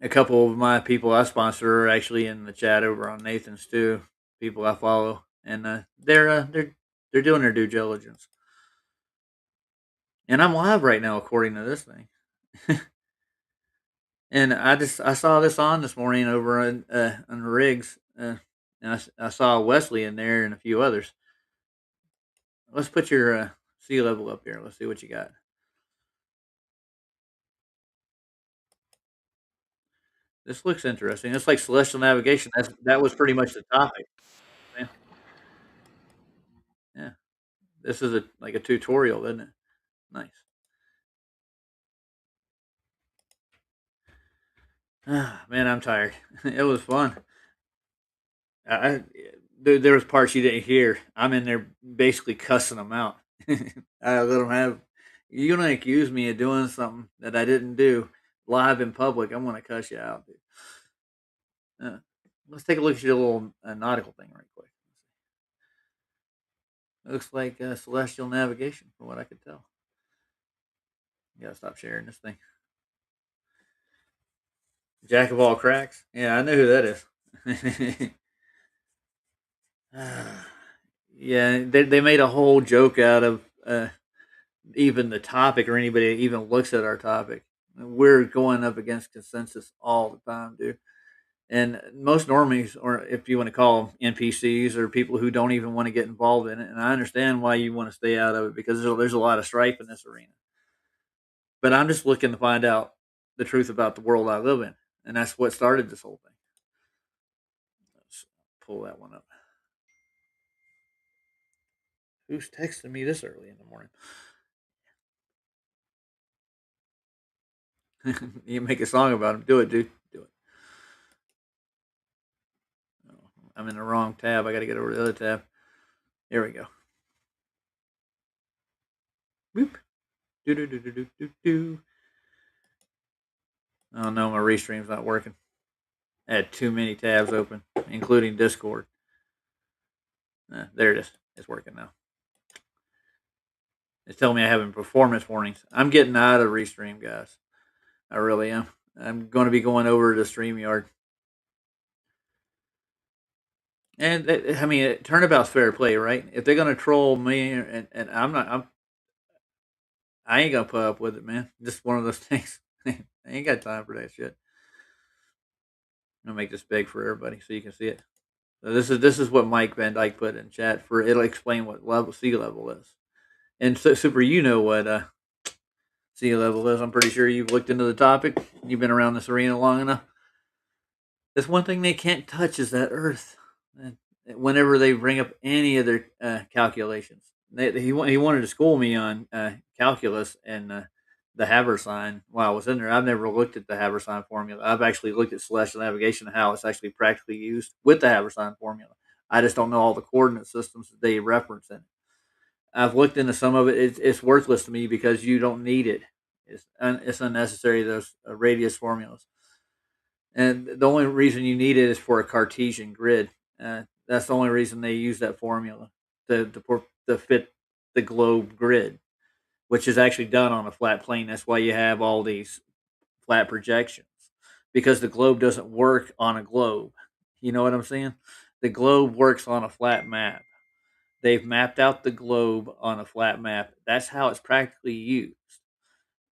couple of my people I sponsor are actually in the chat over on Nathan's too. People I follow, and they're doing their due diligence. And I'm live right now, according to this thing. And I saw this on this morning over on Riggs, and I saw Wesley in there and a few others. Let's put your sea level up here. Let's see what you got. This looks interesting. It's like celestial navigation. That was pretty much the topic. Yeah. This is like a tutorial, isn't it? Nice. Man, I'm tired. It was fun. There was parts you didn't hear. I'm in there basically cussing them out. I let them have. You're gonna accuse me of doing something that I didn't do live in public. I'm gonna cuss you out, dude. Let's take a look at your little nautical thing right quick. It looks like celestial navigation, from what I could tell. You gotta stop sharing this thing. Jack of all cracks. Yeah, I know who that is. Yeah, they made a whole joke out of even the topic or anybody that even looks at our topic. We're going up against consensus all the time, dude. And most normies, or if you want to call them NPCs, or people who don't even want to get involved in it. And I understand why you want to stay out of it because there's a lot of strife in this arena. But I'm just looking to find out the truth about the world I live in. And that's what started this whole thing. Let's pull that one up. Who's texting me this early in the morning? You make a song about him. Do it, dude. Do it. Oh, I'm in the wrong tab. I got to get over to the other tab. Here we go. Boop. Do do do do do do do. Oh no, my Restream's not working. I had too many tabs open, including Discord. There it is. It's working now. It's telling me I have performance warnings. I'm getting out of Restream, guys. I really am. I'm going to be going over to StreamYard. And I mean, turnabout's fair play, right? If they're going to troll me, and I ain't gonna put up with it, man. Just one of those things. I ain't got time for that shit. I'm gonna make this big for everybody so you can see it. So this is what Mike Van Dyke put in chat for. It'll explain what sea level is. And so, Super, you know what sea level is. I'm pretty sure you've looked into the topic. You've been around this arena long enough. That's one thing they can't touch is that Earth. Whenever they bring up any of their calculations, he wanted to school me on calculus and the Haber-Sign while I was in there. I've never looked at the Haber-Sign formula. I've actually looked at celestial navigation and how it's actually practically used with the Haber-Sign formula. I just don't know all the coordinate systems that they reference in it. I've looked into some of it. It's worthless to me because you don't need it. It's unnecessary, those radius formulas. And the only reason you need it is for a Cartesian grid. That's the only reason they use that formula to fit the globe grid, which is actually done on a flat plane. That's why you have all these flat projections, because the globe doesn't work on a globe. You know what I'm saying? The globe works on a flat map. They've mapped out the globe on a flat map. That's how it's practically used.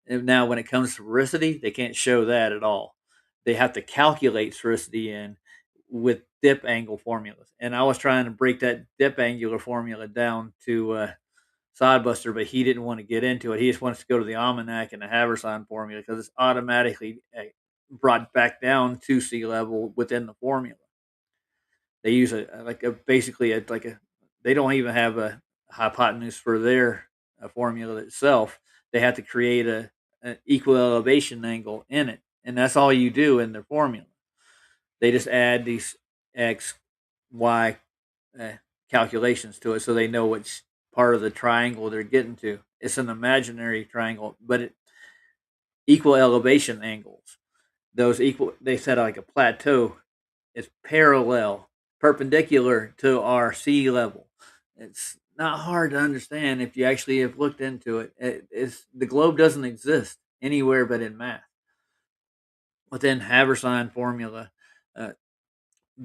And now, when it comes to sphericity, they can't show that at all. They have to calculate sphericity in with dip angle formulas. And I was trying to break that dip angular formula down to Sodbuster, but he didn't want to get into it. He just wants to go to the almanac and the Haber-Sign formula because it's automatically brought back down to sea level within the formula. They use basically they don't even have a hypotenuse for their formula itself. They have to create an equal elevation angle in it, and that's all you do in their formula. They just add these x, y calculations to it, so they know which part of the triangle they're getting to. It's an imaginary triangle, but equal elevation angles. Those equal, they said like a plateau is perpendicular to our sea level. It's not hard to understand if you actually have looked into it. The globe doesn't exist anywhere but in math within Haber-Sign formula,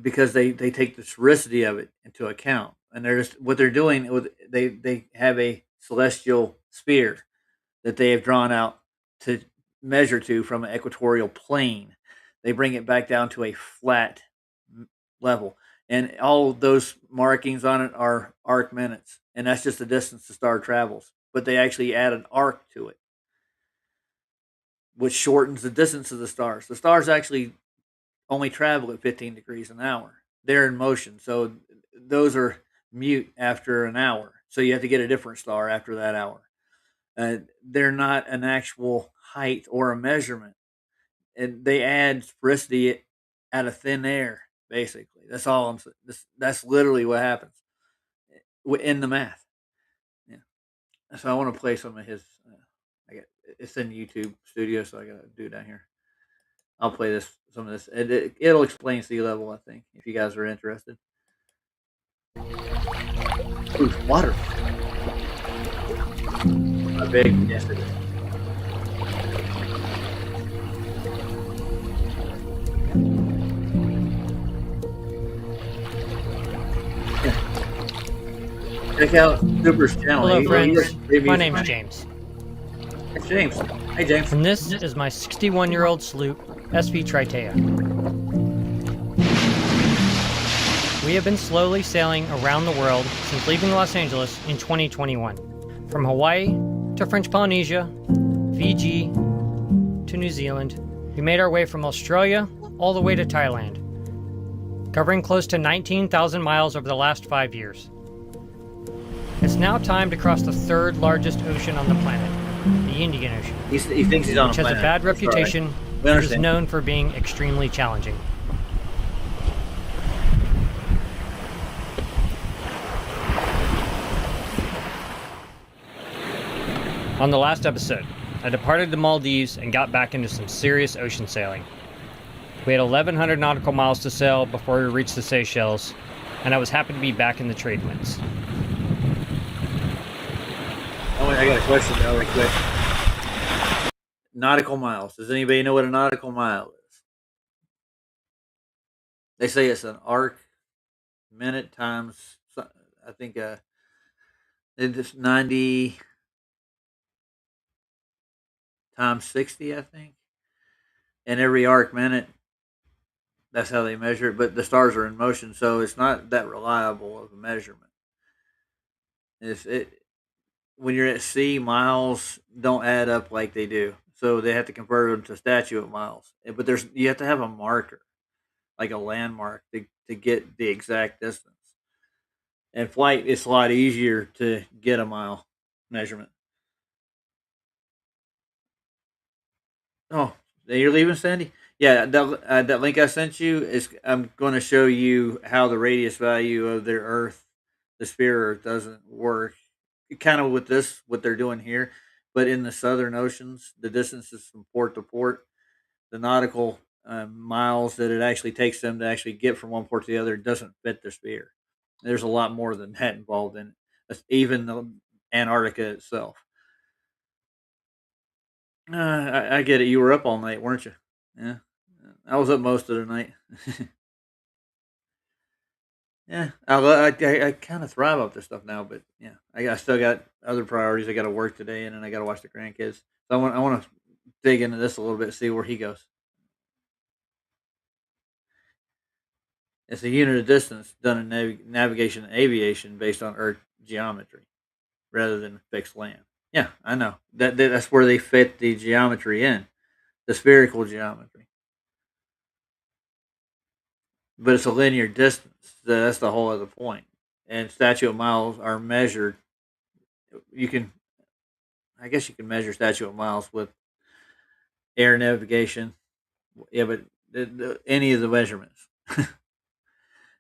because they take the sphericity of it into account, and they're just what they're doing with they have a celestial sphere that they have drawn out to measure to from an equatorial plane. They bring it back down to a flat level, and all those markings on it are arc minutes, and that's just the distance the star travels. But they actually add an arc to it, which shortens the distance of the stars. The stars actually only travel at 15 degrees an hour. They're in motion, so those are mute after an hour. So you have to get a different star after that hour. They're not an actual height or a measurement, and they add sphericity out of thin air. Basically, that's all I'm saying. That's literally what happens in the math. Yeah. So I want to play some of his. It's in YouTube Studio, so I got to do it down here. I'll play some of this. It'll explain sea level, I think, if you guys are interested. Ooh, water. A big, yes, it is. Check out Super's channel. Hello, friends. My name's James. It's James. Hey, James. And this is my 61-year-old sloop, SV Tritea. We have been slowly sailing around the world since leaving Los Angeles in 2021. From Hawaii to French Polynesia, Fiji to New Zealand, we made our way from Australia all the way to Thailand, covering close to 19,000 miles over the last 5 years. It's now time to cross the third largest ocean on the planet, the Indian Ocean. He thinks he's on which a has planet. a bad reputation and is known for being extremely challenging. On the last episode, I departed the Maldives and got back into some serious ocean sailing. We had 1,100 nautical miles to sail before we reached the Seychelles, and I was happy to be back in the trade winds. Oh, I got a question though, real quick. Nautical miles. Does anybody know what a nautical mile is? They say it's an arc minute times, I think, it's 90 times 60, I think. And every arc minute, that's how they measure it. But the stars are in motion, so it's not that reliable of a measurement. when you're at sea, miles don't add up like they do. So they have to convert them to statute miles. But you have to have a marker, like a landmark, to get the exact distance. And flight, it's a lot easier to get a mile measurement. Oh, you're leaving, Sandy? Yeah, that link I sent you is. I'm going to show you how the radius value of their Earth, the sphere Earth, doesn't work. Kind of with this, what they're doing here, but in the southern oceans, the distances from port to port, the nautical miles that it actually takes them to actually get from one port to the other doesn't fit the sphere. There's a lot more than that involved in it. Even the Antarctica itself. I get it. You were up all night, weren't you? Yeah, I was up most of the night. Yeah, I kind of thrive off this stuff now, but yeah, I still got other priorities. I got to work today, and then I got to watch the grandkids. So I want to dig into this a little bit, see where he goes. It's a unit of distance done in navigation and aviation based on Earth geometry rather than fixed land. Yeah, I know that's where they fit the geometry in, the spherical geometry. But it's a linear distance. That's the whole other point. And statute miles are measured. You can, I guess, you can measure statute miles with air navigation. Yeah, but any of the measurements.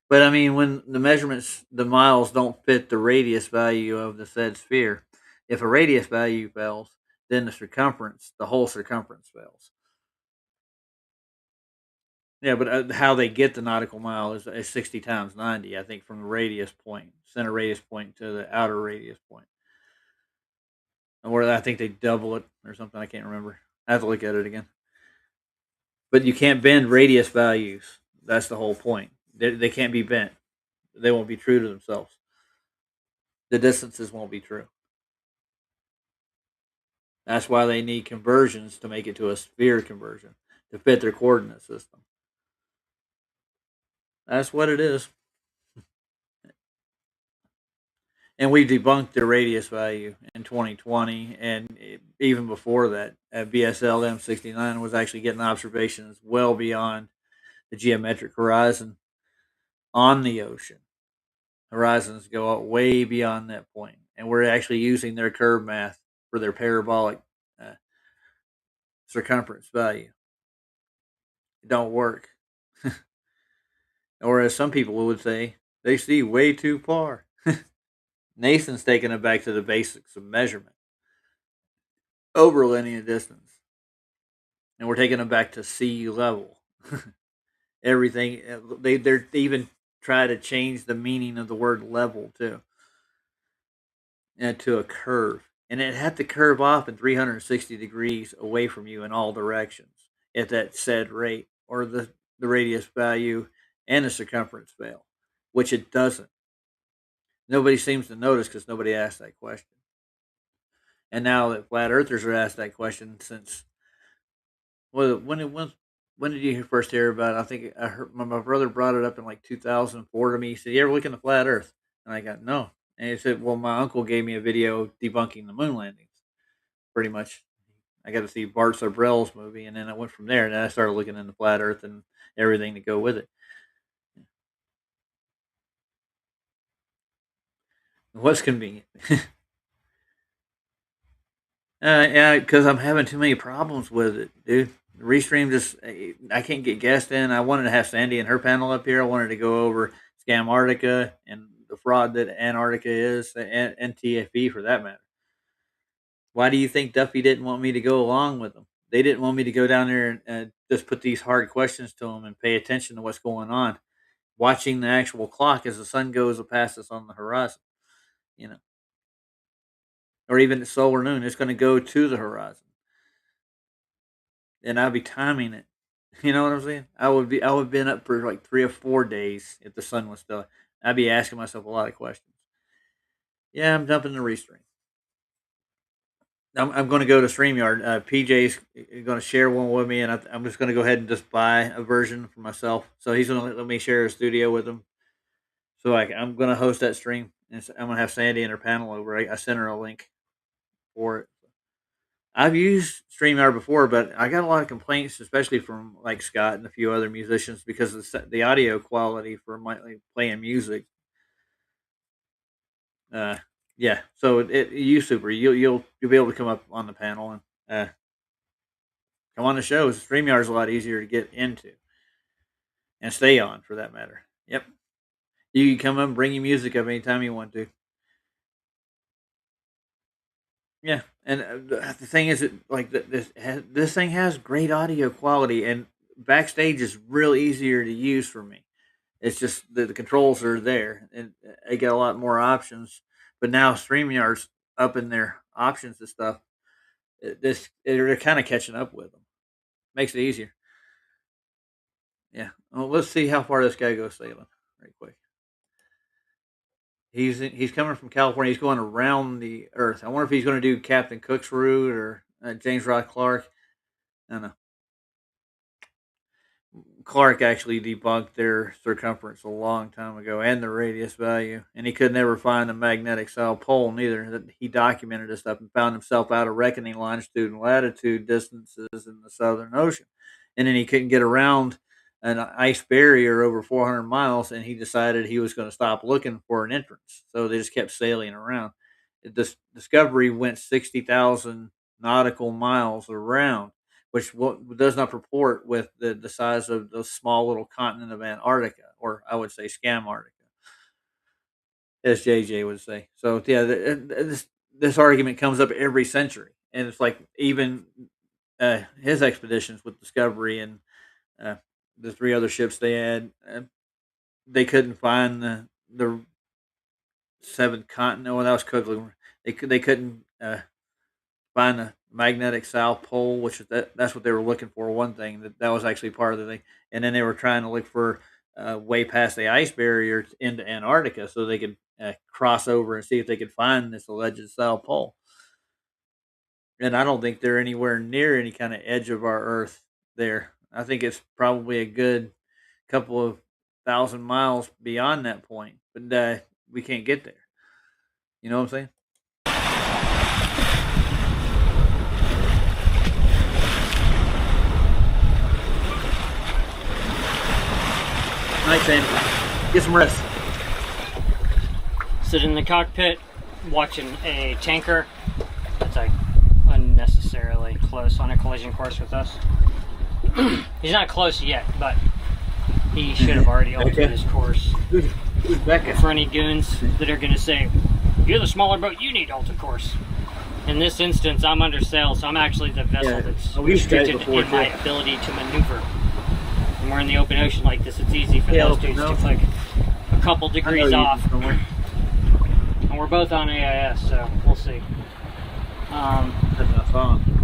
But I mean, when the measurements, the miles don't fit the radius value of the said sphere. If a radius value fails, then the whole circumference fails. Yeah, but how they get the nautical mile is 60 times 90, I think, from the radius point, center radius point to the outer radius point. Or I think they double it or something. I can't remember. I have to look at it again. But you can't bend radius values. That's the whole point. They can't be bent. They won't be true to themselves. The distances won't be true. That's why they need conversions to make it to a sphere conversion to fit their coordinate system. That's what it is. And we debunked the radius value in 2020, and even before that, BSL M69 was actually getting observations well beyond the geometric horizon on the ocean. Horizons go up way beyond that point, and we're actually using their curve math for their parabolic uh, circumference value. It don't work, or as some people would say, they see way too far. Nathan's taking it back to the basics of measurement over linear distance, and we're taking them back to sea level. Everything they even try to change the meaning of the word level too, and to a curve, and it had to curve off in 360 degrees away from you in all directions at that said rate, or the radius value and the circumference fail, which it doesn't. Nobody seems to notice because nobody asked that question. And now that flat earthers are asked that question since, well, when did you first hear about it? I think I heard my brother brought it up in like 2004 to me. He said, "You ever look into flat Earth?" And I got no. And he said, "Well, my uncle gave me a video debunking the moon landings." Pretty much, I got to see Bart Sabrell's movie, and then I went from there. And then I started looking into flat Earth and everything to go with it. What's convenient? Yeah, because I'm having too many problems with it, dude. Restream just, I can't get guests in. I wanted to have Sandy and her panel up here. I wanted to go over Scamartica and the fraud that Antarctica is, and TFE for that matter. Why do you think Duffy didn't want me to go along with them? They didn't want me to go down there and just put these hard questions to them and pay attention to what's going on, watching the actual clock as the sun goes past us on the horizon, you know, or even the solar noon. It's going to go to the horizon, and I'll be timing it. You know what I'm saying? I would have been up for like 3 or 4 days if the sun was still. I'd be asking myself a lot of questions. Yeah, I'm dumping the Restream. I'm going to go to StreamYard. PJ's going to share one with me, and I'm just going to go ahead and just buy a version for myself. So he's going to let me share a studio with him. So I'm going to host that stream, and I'm going to have Sandy and her panel over. I sent her a link. for it. I've used StreamYard before, but I got a lot of complaints, especially from like Scott and a few other musicians, because of the audio quality for like, playing music. Uh, yeah, so you super, you'll be able to come up on the panel and come on the shows. StreamYard's a lot easier to get into and stay on, for that matter. Yep, you can come up and bring your music up anytime you want to. Yeah, and the thing is, like this thing has great audio quality, and backstage is real easier to use for me. It's just that the controls are there, and I get a lot more options. But now StreamYard's up in their options and stuff. They're kind of catching up with them. Makes it easier. Yeah. Well, let's see how far this guy goes sailing, right quick. He's coming from California. He's going around the Earth. I wonder if he's going to do Captain Cook's route or James Rod Clark. I don't know. Clark actually debunked their circumference a long time ago and the radius value, and he could never find a magnetic south pole neither. That he documented this stuff and found himself out of reckoning longitude and latitude distances in the Southern Ocean, and then he couldn't get around an ice barrier over 400 miles, and he decided he was going to stop looking for an entrance. So they just kept sailing around. This Discovery went 60,000 nautical miles around, which does not purport with the size of the small little continent of Antarctica, or I would say Scamarctica, as JJ would say. So yeah, this argument comes up every century, and it's like even his expeditions with Discovery and uh, the three other ships they had, they couldn't find the seventh continent. Well, that was Cook. They couldn't find a magnetic south pole, which is that's what they were looking for. One thing that was actually part of the thing, and then they were trying to look for way past the ice barrier into Antarctica so they could cross over and see if they could find this alleged south pole. And I don't think they're anywhere near any kind of edge of our Earth there. I think it's probably a good couple of thousand miles beyond that point, but we can't get there. You know what I'm saying? Night, Sandy. Get some rest. Sit in the cockpit watching a tanker that's like unnecessarily close on a collision course with us. He's not close yet, but he should have already altered his course. Who's Becca? For any goons that are going to say, you're the smaller boat, you need alter course. In this instance, I'm under sail, so I'm actually the vessel that's restricted in my ability to maneuver. When we're in the open ocean like this, it's easy for those dudes to click a couple degrees off. And we're both on AIS, so we'll see. That's not fun.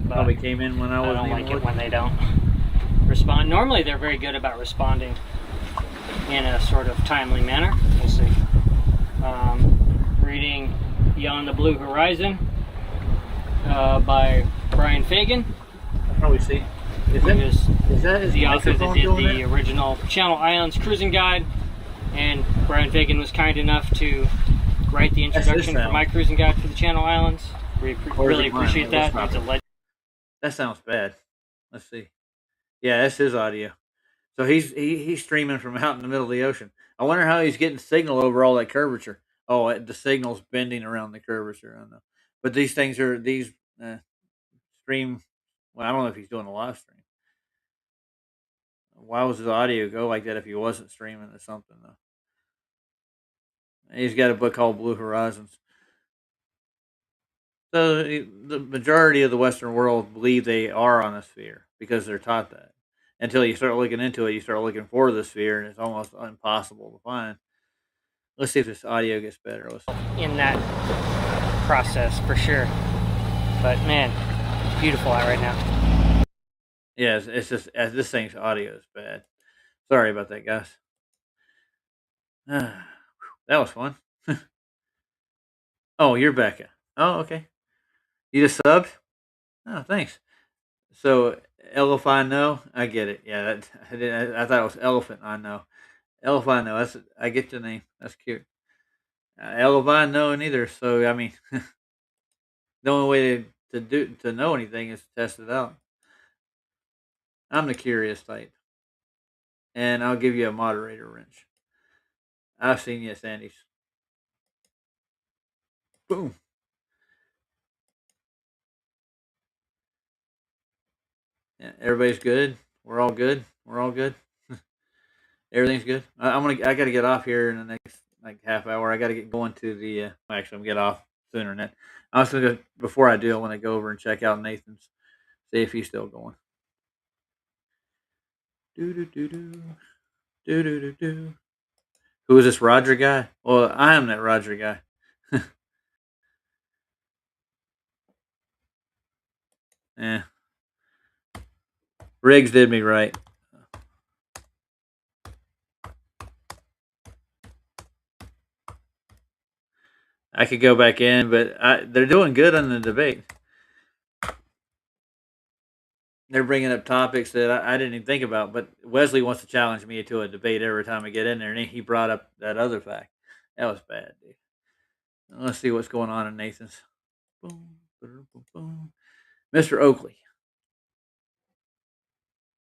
Probably came in when I don't like it when they don't respond. Normally, they're very good about responding in a sort of timely manner. We'll see. Reading Beyond the Blue Horizon by Brian Fagan. I'll probably see. Is that the author that did the original Channel Islands cruising guide? And Brian Fagan was kind enough to write the introduction for my cruising guide for the Channel Islands. We really appreciate that. It's a legend. That sounds bad. Let's see. Yeah, that's his audio. So he's streaming from out in the middle of the ocean. I wonder how he's getting signal over all that curvature. Oh, the signal's bending around the curvature. I don't know. But these things are stream. Well, I don't know if he's doing a live stream. Why was his audio go like that if he wasn't streaming or something though? He's got a book called Blue Horizons. So the majority of the Western world believe they are on a sphere because they're taught that. Until you start looking into it, you start looking for the sphere, and it's almost impossible to find. Let's see if this audio gets better. In that process, for sure. But man, beautiful out right now. Yeah, it's just this thing's audio is bad. Sorry about that, guys. That was fun. Oh, you're Becca. Oh, okay. You just subbed? Oh, thanks. So, Elephant, no, I get it. Yeah, I thought it was Elephant. I know. Elephant, no. I get the name. That's cute. Elephant, no, neither. So, I mean, The only way to know anything is to test it out. I'm the curious type, and I'll give you a moderator wrench. I've seen you, Sandy's. Boom. Yeah, everybody's good. We're all good. We're all good. Everything's good. I got to get off here in the next like half hour. I got to get going to the. Actually, I'm gonna get off sooner than that. I was gonna before I do. I want to go over and check out Nathan's, see if he's still going. Do do do do do do do do. Who is this Roger guy? Well, I am that Roger guy. Yeah, Riggs did me right. I could go back in, but they're doing good on the debate. They're bringing up topics that I didn't even think about. But Wesley wants to challenge me to a debate every time I get in there, and he brought up that other fact. That was bad, dude. Let's see what's going on in Nathan's. Boom, boom, boom, boom. Mr. Oakley,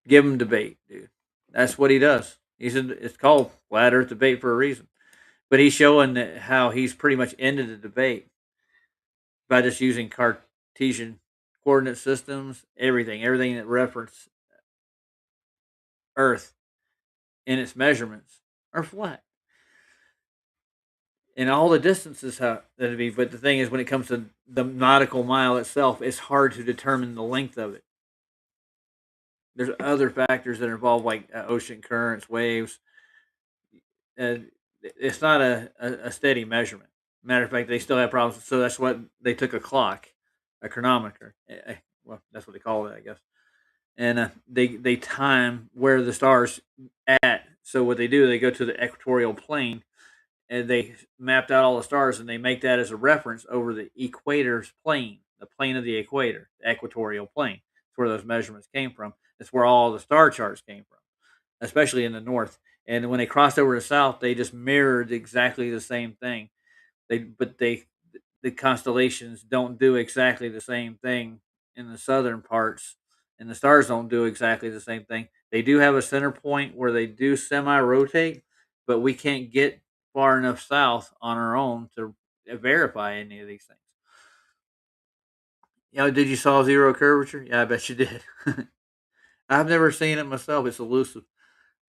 give him debate, dude. That's what he does. It's called flat Earth debate for a reason. But he's showing how he's pretty much ended the debate by just using Cartesian coordinate systems, everything that reference Earth in its measurements are flat. And all the distances have that be. But the thing is, when it comes to the nautical mile itself, it's hard to determine the length of it. There's other factors that are involved, like ocean currents, waves. It's not a steady measurement. Matter of fact, they still have problems. So that's what they took a clock, a chronometer. Well, that's what they call it, I guess. And they time where the stars at. So what they do, they go to the equatorial plane, and they mapped out all the stars, and they make that as a reference over the equator's plane, the plane of the equator, the equatorial plane. That's where those measurements came from. That's where all the star charts came from, especially in the north. And when they crossed over to south, they just mirrored exactly the same thing. But the constellations don't do exactly the same thing in the southern parts, and the stars don't do exactly the same thing. They do have a center point where they do semi rotate, but we can't get far enough south on our own to verify any of these things. Did you saw zero curvature? Yeah, I bet you did. I've never seen it myself. It's elusive.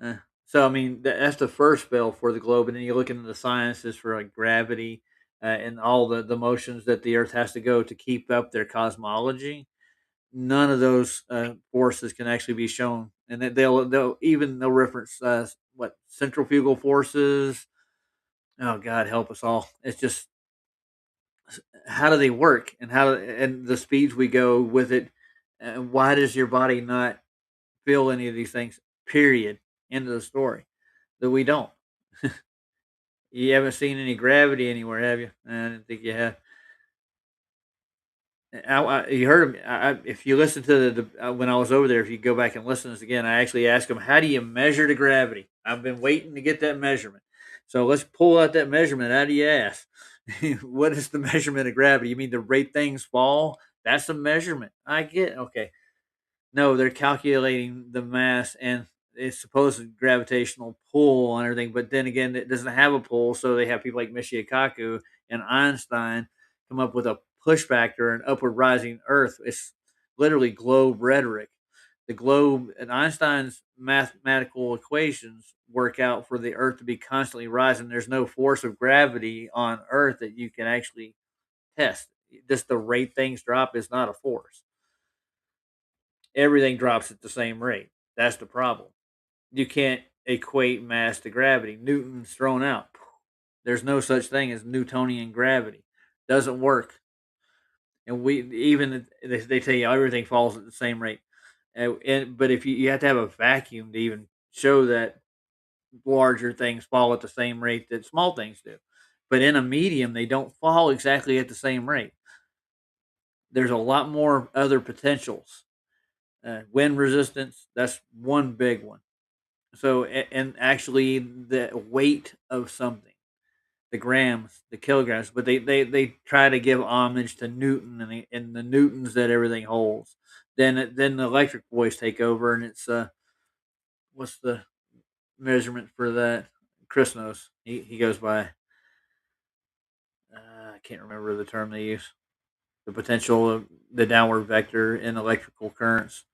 Eh. So I mean, that's the first spell for the globe, and then you look into the sciences for like gravity and all the motions that the Earth has to go to keep up their cosmology. None of those forces can actually be shown, and they'll reference what centrifugal forces. Oh God, help us all! It's just how do they work, and and the speeds we go with it. And why does your body not feel any of these things? Period. End of the story. That we don't. You haven't seen any gravity anywhere, have you? I didn't think you have. You heard him. If you listen to when I was over there, if you go back and listen to this again, I actually asked him, "How do you measure the gravity?" I've been waiting to get that measurement. So let's pull out that measurement out of your ass. What is the measurement of gravity? You mean the rate things fall? That's a measurement. I get. Okay. No, they're calculating the mass and its supposed gravitational pull and everything, but then again, it doesn't have a pull, so they have people like Michio and Einstein come up with a push factor and upward rising Earth. It's literally globe rhetoric. The globe and Einstein's mathematical equations work out for the Earth to be constantly rising. There's no force of gravity on Earth that you can actually test. Just the rate things drop is not a force. Everything drops at the same rate. That's the problem. You can't equate mass to gravity. Newton's thrown out. There's no such thing as Newtonian gravity. Doesn't work. And they tell you everything falls at the same rate. But if you have to have a vacuum to even show that larger things fall at the same rate that small things do. But in a medium, they don't fall exactly at the same rate. There's a lot more other potentials. Wind resistance, that's one big one. So, and actually, the weight of something. grams, the kilograms, but they try to give homage to Newton and the newtons that everything holds. Then the electric boys take over, and it's what's the measurement for that? Chris knows. He goes by I can't remember the term they use. The potential of the downward vector in electrical currents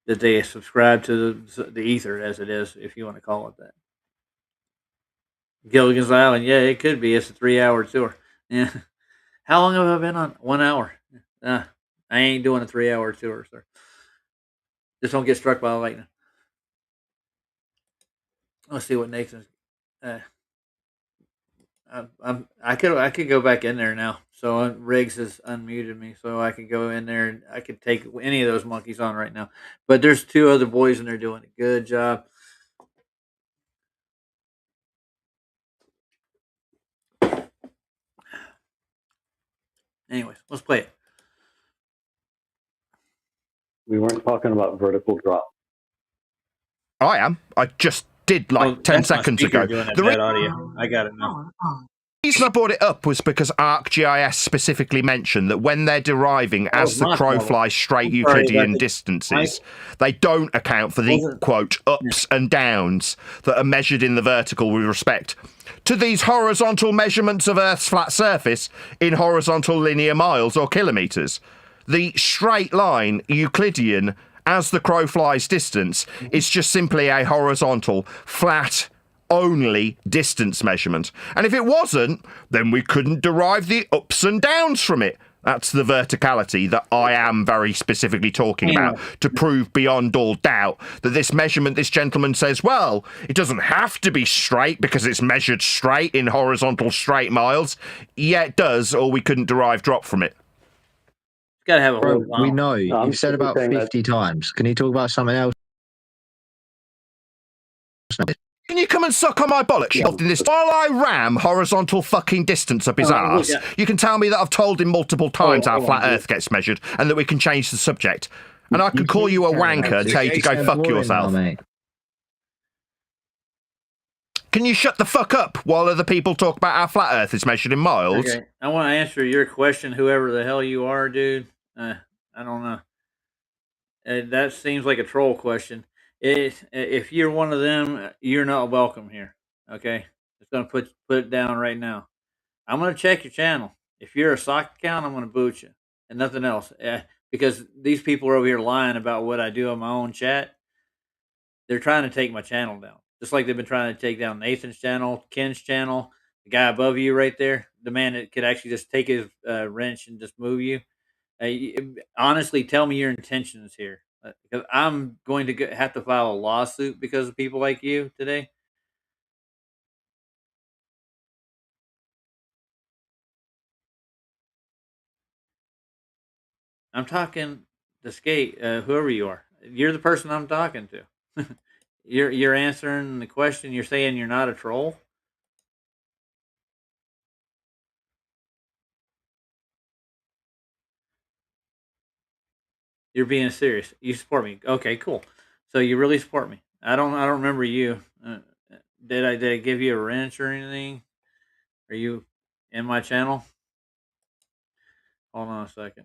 that they subscribe to the ether as it is, if you want to call it that. Gilligan's Island, yeah, it could be. It's a 3-hour tour. Yeah. How long have I been on? 1 hour. I ain't doing a 3-hour tour, sir. Just don't get struck by lightning. Let's see what Nathan's. I could go back in there now. So Riggs has unmuted me, so I could go in there and I could take any of those monkeys on right now. But there's 2 other boys and they're doing a good job. Anyways, let's play it. We weren't talking about vertical drop. I am. I just did like 10 seconds ago. Doing that bad audio. I got it now. The reason I brought it up was because ArcGIS specifically mentioned that when they're deriving as the crow flies straight Euclidean distances, they don't account for the, quote, ups and downs that are measured in the vertical with respect to these horizontal measurements of Earth's flat surface in horizontal linear miles or kilometres. The straight line Euclidean as the crow flies distance is just simply a horizontal, flat, only distance measurement. And if it wasn't, then we couldn't derive the ups and downs from it. That's the verticality that I am very specifically talking about, to prove beyond all doubt that this measurement, this gentleman says, well, it doesn't have to be straight because it's measured straight in horizontal straight miles. Yeah, it does, or we couldn't derive drop from it. Gotta have a Bro, whole we know. You've said about 50 times. Can you talk about something else? Can you come and suck on my bollocks? Yeah. While I ram horizontal fucking distance up his arse, you can tell me that I've told him multiple times how flat Earth gets measured and that we can change the subject. And I could call you a wanker and tell you to go fuck yourself. Can you shut the fuck up while other people talk about how flat Earth is measured in miles? Okay. I want to answer your question, whoever the hell you are, dude. I don't know. That seems like a troll question. If you're one of them, you're not welcome here. Okay, just gonna put it down right now. I'm gonna check your channel. If you're a sock account, I'm gonna boot you and nothing else. Because these people are over here lying about what I do on my own chat. They're trying to take my channel down, just like they've been trying to take down Nathan's channel, Ken's channel, the guy above you right there, the man that could actually just take his wrench and just move you. Honestly, tell me your intentions here, because I'm going to have to file a lawsuit because of people like you today. I'm talking to Skate, whoever you are. You're the person I'm talking to. You're answering the question. You're saying you're not a troll. You're being serious. You support me. Okay, cool. So you really support me. I don't remember you. Did I give you a wrench or anything? Are you in my channel? Hold on a second.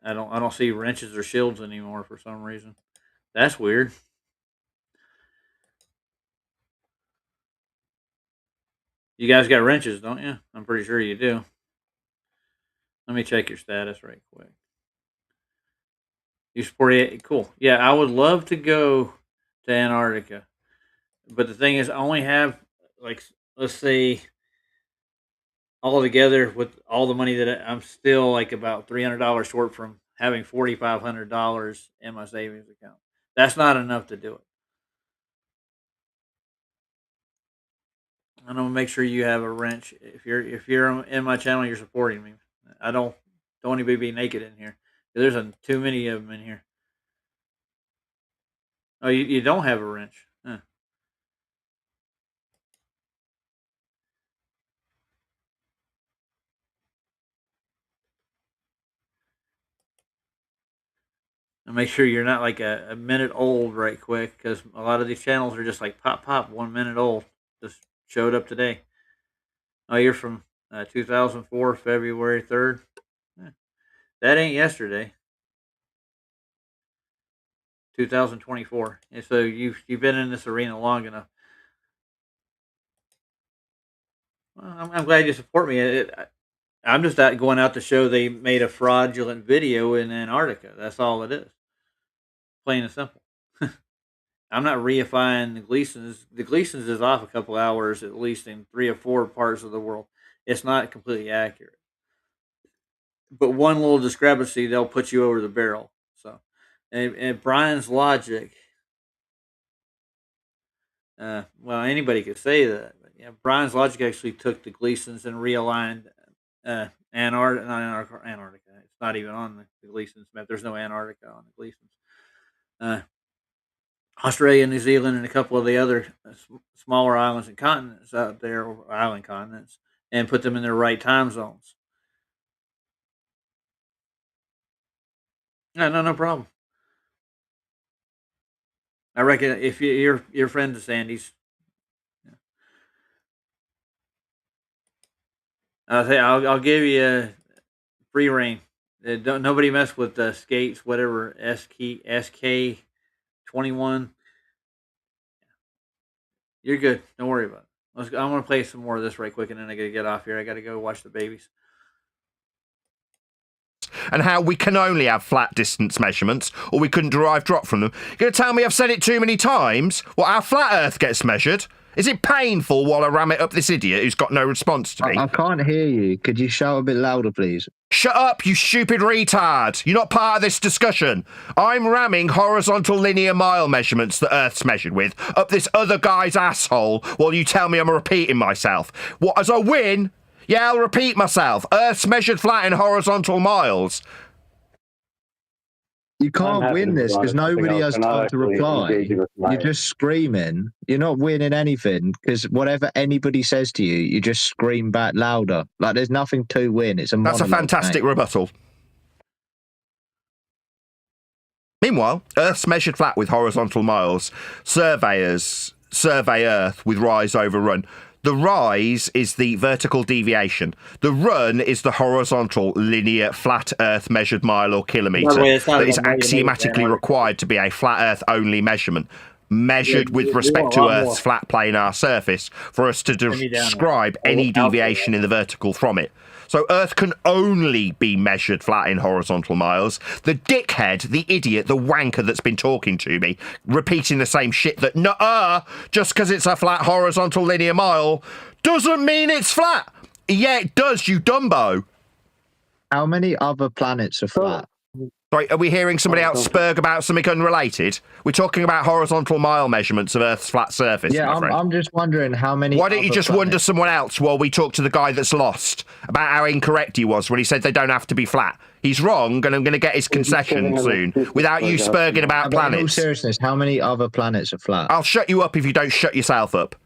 I don't see wrenches or shields anymore for some reason. That's weird. You guys got wrenches, don't you? I'm pretty sure you do. Let me check your status right quick. You support it? Cool. Yeah, I would love to go to Antarctica. But the thing is, I only have, like, let's say, all together with all the money that I'm still like about $300 short from having $4,500 in my savings account. That's not enough to do it. I'm gonna make sure you have a wrench. If you're in my channel, you're supporting me. I don't anybody be naked in here. There's too many of them in here. Oh, you don't have a wrench. Huh. And make sure you're not like a minute old right quick, because a lot of these channels are just like pop 1 minute old. Just showed up today. Oh, you're from 2004, February 3rd. That ain't yesterday. 2024. And so you've been in this arena long enough. Well, I'm glad you support me. I'm just going out to show they made a fraudulent video in Antarctica. That's all it is. Plain and simple. I'm not reifying the Gleasons. The Gleasons is off a couple hours at least in 3 or 4 parts of the world. It's not completely accurate. But one little discrepancy, they'll put you over the barrel. So, and Brian's logic, well, anybody could say that. But yeah, Brian's logic actually took the Gleasons and realigned Antarctica. It's not even on the Gleasons map. There's no Antarctica on the Gleasons. Australia, New Zealand, and a couple of the other smaller islands and continents out there, or island continents, and put them in their right time zones. No problem. I reckon if you're friends of Sandy's, I'll give you a free reign. Don't nobody mess with skates, whatever SK21. You're good. Don't worry about it. I'm gonna play some more of this right quick, and then I gotta get off here. I gotta go watch the babies. And how we can only have flat distance measurements, or we couldn't derive drop from them. You're going to tell me I've said it too many times? What, our flat Earth gets measured? Is it painful while I ram it up this idiot who's got no response to me? I can't hear you. Could you shout a bit louder, please? Shut up, you stupid retard. You're not part of this discussion. I'm ramming horizontal linear mile measurements that Earth's measured with up this other guy's asshole while you tell me I'm repeating myself. What, as I win? Yeah, I'll repeat myself. Earth's measured flat in horizontal miles. You can't win this because nobody has time to reply. You're just screaming. You're not winning anything because whatever anybody says to you, you just scream back louder. Like there's nothing to win. It's a That's a fantastic rebuttal. Meanwhile, Earth's measured flat with horizontal miles. Surveyors survey Earth with rise over run. The rise is the vertical deviation. The run is the horizontal, linear, flat Earth measured mile or kilometre that is axiomatically required to be a flat Earth only measurement, measured with respect to Earth's flat planar surface for us to describe any deviation in the vertical from it. So Earth can only be measured flat in horizontal miles. The dickhead, the idiot, the wanker that's been talking to me, repeating the same shit that, nuh-uh, just because it's a flat horizontal linear mile, doesn't mean it's flat. Yeah, it does, you dumbo. How many other planets are flat? Sorry, are we hearing somebody else spurg about something unrelated? We're talking about horizontal mile measurements of Earth's flat surface, my friend. I'm just wondering how many. Why don't you just wonder someone else while we talk to the guy that's lost about how incorrect he was when he said they don't have to be flat? He's wrong, and I'm going to get his concession soon without you spurging about planets. In all seriousness, how many other planets are flat? I'll shut you up if you don't shut yourself up.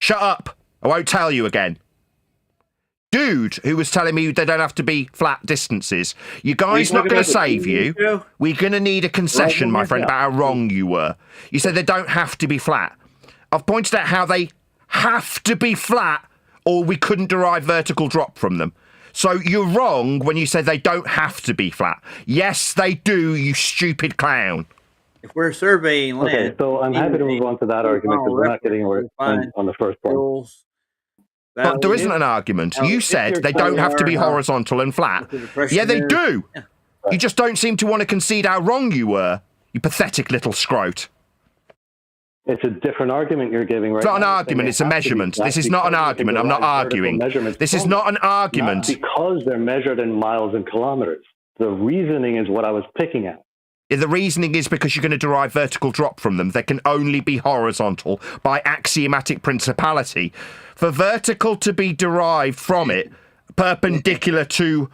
Shut up. I won't tell you again. Dude who was telling me they don't have to be flat distances. You guys not going to save you. We're going to need a concession, my friend, about how wrong you were. You said they don't have to be flat. I've pointed out how they have to be flat or we couldn't derive vertical drop from them. So you're wrong when you said they don't have to be flat. Yes, they do, you stupid clown. If we're surveying land... Okay, so I'm happy to move on to that argument because we're not getting anywhere on the first point. But there isn't an argument. You said they don't have to be horizontal and flat. Yeah, they do. You just don't seem to want to concede how wrong you were, you pathetic little scrote. It's a different argument you're giving right now. It's not an argument, it's a measurement. This is not an argument. I'm not arguing. This is not an argument. Because they're measured in miles and kilometers. The reasoning is what I was picking at. The reasoning is because you're going to derive vertical drop from them. They can only be horizontal by axiomatic principality. For vertical to be derived from it, perpendicular to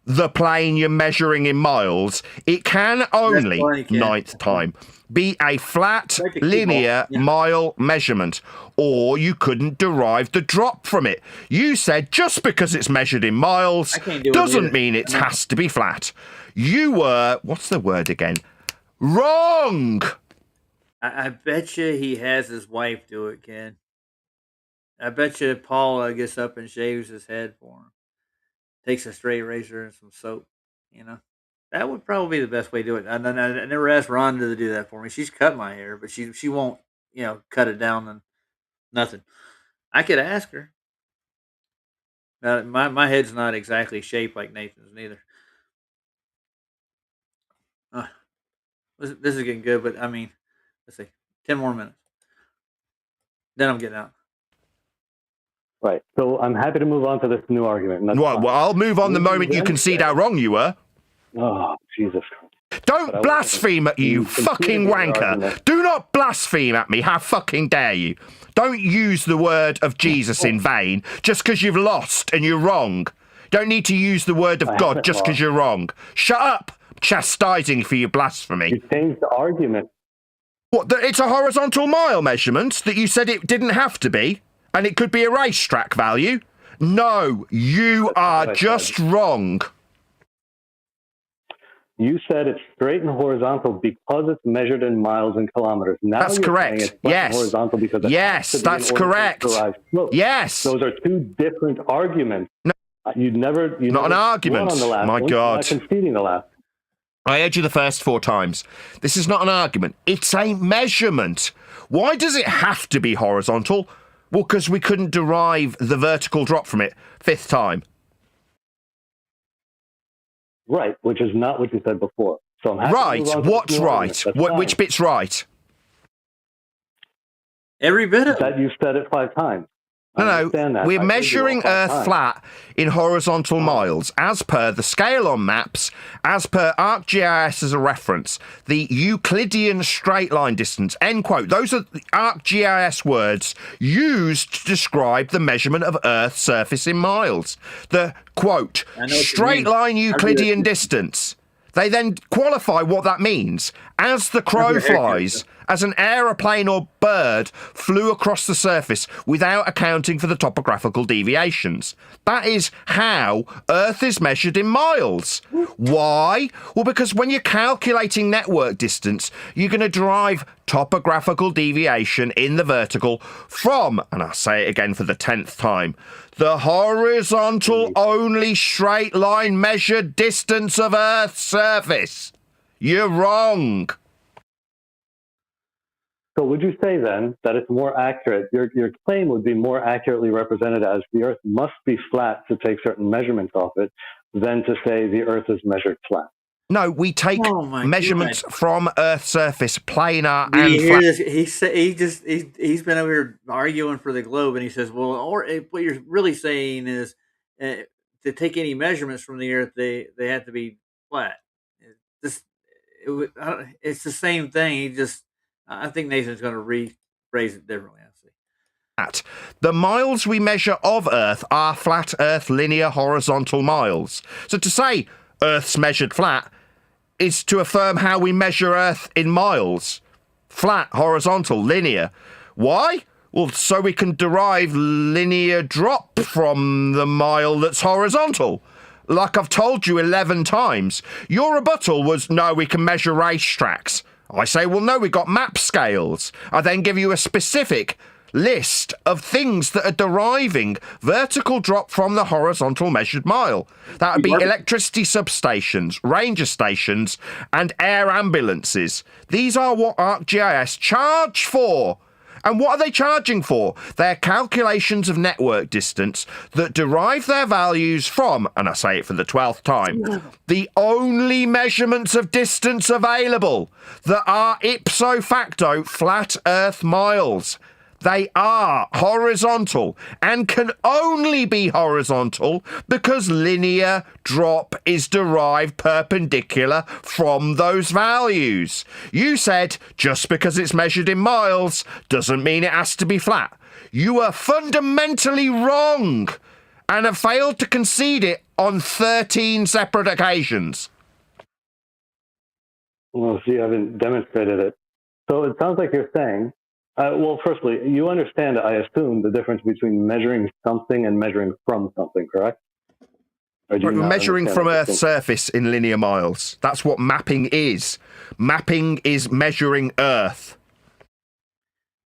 the plane you're measuring in miles, it can only, ninth time, be a flat, linear mile measurement, or you couldn't derive the drop from it. You said just because it's measured in miles doesn't mean it has to be flat. You were, what's the word again? Wrong! I bet you he has his wife do it, Ken. I bet you Paul gets up and shaves his head for him. Takes a straight razor and some soap. You know, that would probably be the best way to do it. I never asked Rhonda to do that for me. She's cut my hair, but she won't. Cut it down and nothing. I could ask her. My head's not exactly shaped like Nathan's neither. This is getting good, but I mean, let's see, 10 more minutes. Then I'm getting out. Right. So I'm happy to move on to this new argument. Well, I'll move on the moment you concede how wrong you were. Oh, Jesus Christ. Don't blaspheme at you fucking wanker. Do not blaspheme at me. How fucking dare you? Don't use the word of Jesus in vain just because you've lost and you're wrong. Don't need to use the word of God just because you're wrong. Shut up. Chastising for your blasphemy. You changed the argument. What? It's a horizontal mile measurement that you said it didn't have to be, and it could be a racetrack value? No, you are just wrong. You said it's straight and horizontal because it's measured in miles and kilometers. Now that's correct. It's yes. Horizontal because that's correct. Yes. Those are two different arguments. No. You never not an argument. On the last My one, God. not conceding the last. I heard you the first 4 times. This is not an argument. It's a measurement. Why does it have to be horizontal? Well, because we couldn't derive the vertical drop from it 5th time. Right, which is not what you said before. So I'm happy right. to move on What's right? Which bit's right? Every bit of that. You said it 5 times. No, we're measuring Earth flat in horizontal miles as per the scale on maps, as per ArcGIS as a reference, the Euclidean straight line distance, end quote. Those are the ArcGIS words used to describe the measurement of Earth's surface in miles. The, quote, straight line Euclidean distance. They then qualify what that means. As the crow flies, as an aeroplane or bird flew across the surface without accounting for the topographical deviations. That is how Earth is measured in miles. Why? Well, because when you're calculating network distance, you're going to derive topographical deviation in the vertical from, and I'll say it again for the 10th time, the horizontal only straight line measured distance of Earth's surface. You're wrong. So would you say then that it's more accurate, your claim would be more accurately represented as the Earth must be flat to take certain measurements off it than to say the Earth is measured flat? No, we take measurements from Earth's surface, planar and flat. Hear this? He's been over here arguing for the globe, and he says, "Well, or what you're really saying is to take any measurements from the Earth, they have to be flat." It's the same thing. I think Nathan's going to rephrase it differently. I see. The miles we measure of Earth are flat Earth linear horizontal miles. So to say Earth's measured flat is to affirm how we measure Earth in miles. Flat, horizontal, linear. Why? Well, so we can derive linear drop from the mile that's horizontal. Like I've told you 11 times. Your rebuttal was, no, we can measure racetracks. I say, well, no, we've got map scales. I then give you a specific list of things that are deriving vertical drop from the horizontal measured mile. That would be electricity substations, ranger stations, and air ambulances. These are what ArcGIS charge for. And what are they charging for? They're calculations of network distance that derive their values from, and I say it for the 12th time, the only measurements of distance available that are ipso facto flat Earth miles. They are horizontal and can only be horizontal because linear drop is derived perpendicular from those values. You said just because it's measured in miles doesn't mean it has to be flat. You are fundamentally wrong and have failed to concede it on 13 separate occasions. Well, you haven't demonstrated it. So it sounds like you're saying, well, firstly, you understand, I assume, the difference between measuring something and measuring from something, correct? We're measuring from Earth's surface in linear miles. That's what mapping is. Mapping is measuring Earth.